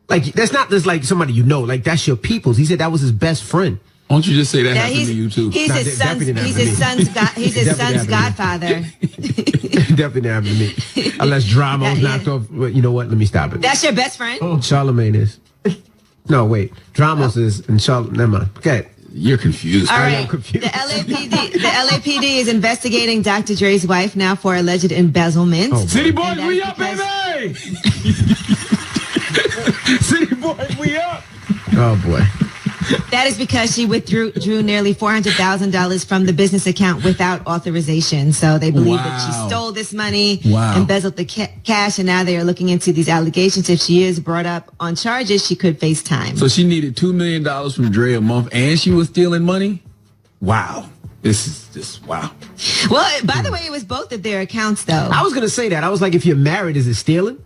Like, that's not just like somebody you know. Like, that's your people's. He said that was his best friend. Why don't you just say that happened to you too? He's his son's godfather. Definitely happened to me. Unless Drama was knocked off. You know what? Let me stop it. That's your best friend? Charlamagne is. No, wait. Dramos is and Charlamagne. Never mind. Okay. You're confused. All right. The LAPD is investigating Dr. Dre's wife now for alleged embezzlement. City boys, we up, baby! City boys, we up! Oh boy. That is because she withdrew nearly $400,000 from the business account without authorization. So they believe that she stole this money, embezzled the cash, and now they are looking into these allegations. If she is brought up on charges, she could face time. So she needed $2 million from Dre a month, and she was stealing money? Wow. This is just wow. Well, by the way, it was both of their accounts, though. I was going to say that. I was like, if you're married, is it stealing?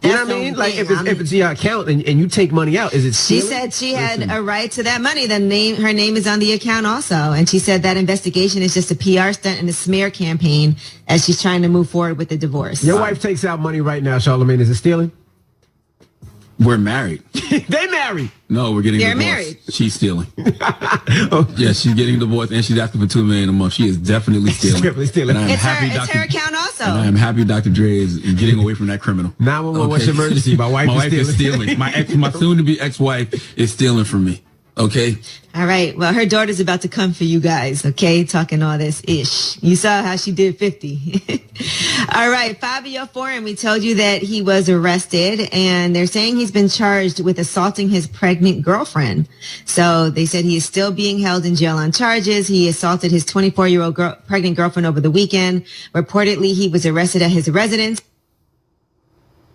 You know what I mean? Like, if it's your account and you take money out, is it stealing? She said she had a right to that money. Her name is on the account also. And she said that investigation is just a PR stunt and a smear campaign as she's trying to move forward with the divorce. Your wife takes out money right now, Charlamagne. Is it stealing? We're married. They married. No, we're getting divorced. Married. She's stealing. Yeah, she's getting divorced, and she's asking for $2 million a month. She is definitely stealing. Definitely stealing. And it's her account also. And I am happy Dr. Dre is getting away from that criminal. 911, what's your emergency? My wife is stealing. My soon-to-be ex-wife is stealing from me. Okay. All right. Well, her daughter's about to come for you guys. Okay. Talking all this ish. You saw how she did 50. All right. Fabio Foreign, we told you that he was arrested and they're saying he's been charged with assaulting his pregnant girlfriend. So they said he is still being held in jail on charges. He assaulted his 24-year-old pregnant girlfriend over the weekend. Reportedly, he was arrested at his residence.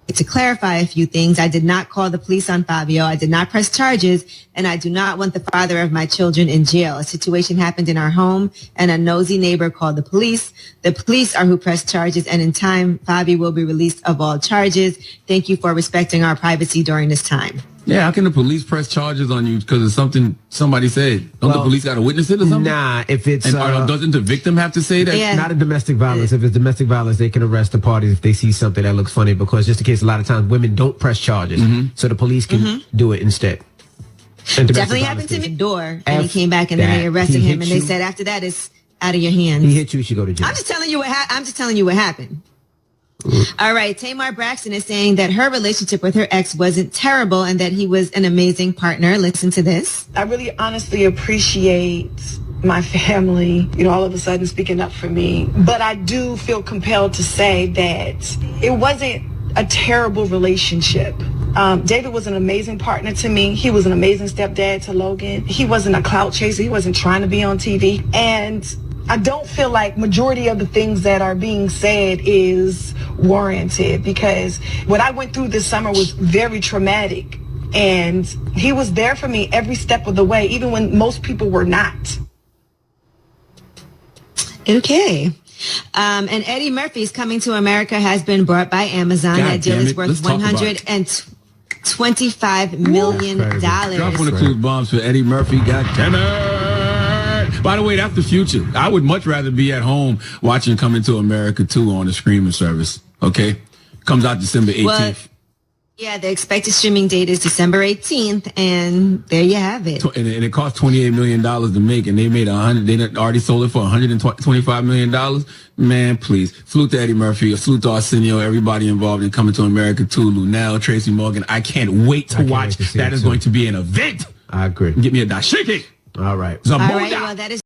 To clarify a few things, I did not call the police on Fabio. I did not press charges, and I do not want the father of my children in jail. A situation happened in our home, and a nosy neighbor called the police. The police are who pressed charges, and in time, Fabio will be released of all charges. Thank you for respecting our privacy during this time. Yeah, how can the police press charges on you because of something somebody said? Don't the police got to witness it or something? Nah, if it's... And doesn't the victim have to say that? Yeah. Not a domestic violence. If it's domestic violence, they can arrest the parties if they see something that looks funny, because just in case, a lot of times women don't press charges, so the police can do it instead. Definitely happened to me. Door, and he came back and then they arrested him, and they said after that it's out of your hands. He hit you, you should go to jail. I'm just telling you what happened. All right, Tamar Braxton is saying that her relationship with her ex wasn't terrible and that he was an amazing partner. Listen to this. I really honestly appreciate my family, all of a sudden speaking up for me. But I do feel compelled to say that it wasn't a terrible relationship. David was an amazing partner to me. He was an amazing stepdad to Logan. He wasn't a clout chaser. He wasn't trying to be on TV. And I don't feel like majority of the things that are being said is warranted, because what I went through this summer was very traumatic, and he was there for me every step of the way, even when most people were not. Okay. And Eddie Murphy's Coming to America has been bought by Amazon. That deal is worth $125 million. Drop one of those bombs for Eddie Murphy. God damn it. By the way, that's the future. I would much rather be at home watching Coming to America 2 on the streaming service. Okay? Comes out December 18th. Well, yeah, the expected streaming date is December 18th, and there you have it. And it cost $28 million to make, and they made they already sold it for $125 million. Man, please. Salute to Eddie Murphy, salute to Arsenio, everybody involved in Coming to America 2, Lunel, Tracy Morgan. I can't wait to watch. That is going to be an event. I agree. Get me a dashiki. All right. All right, well, that is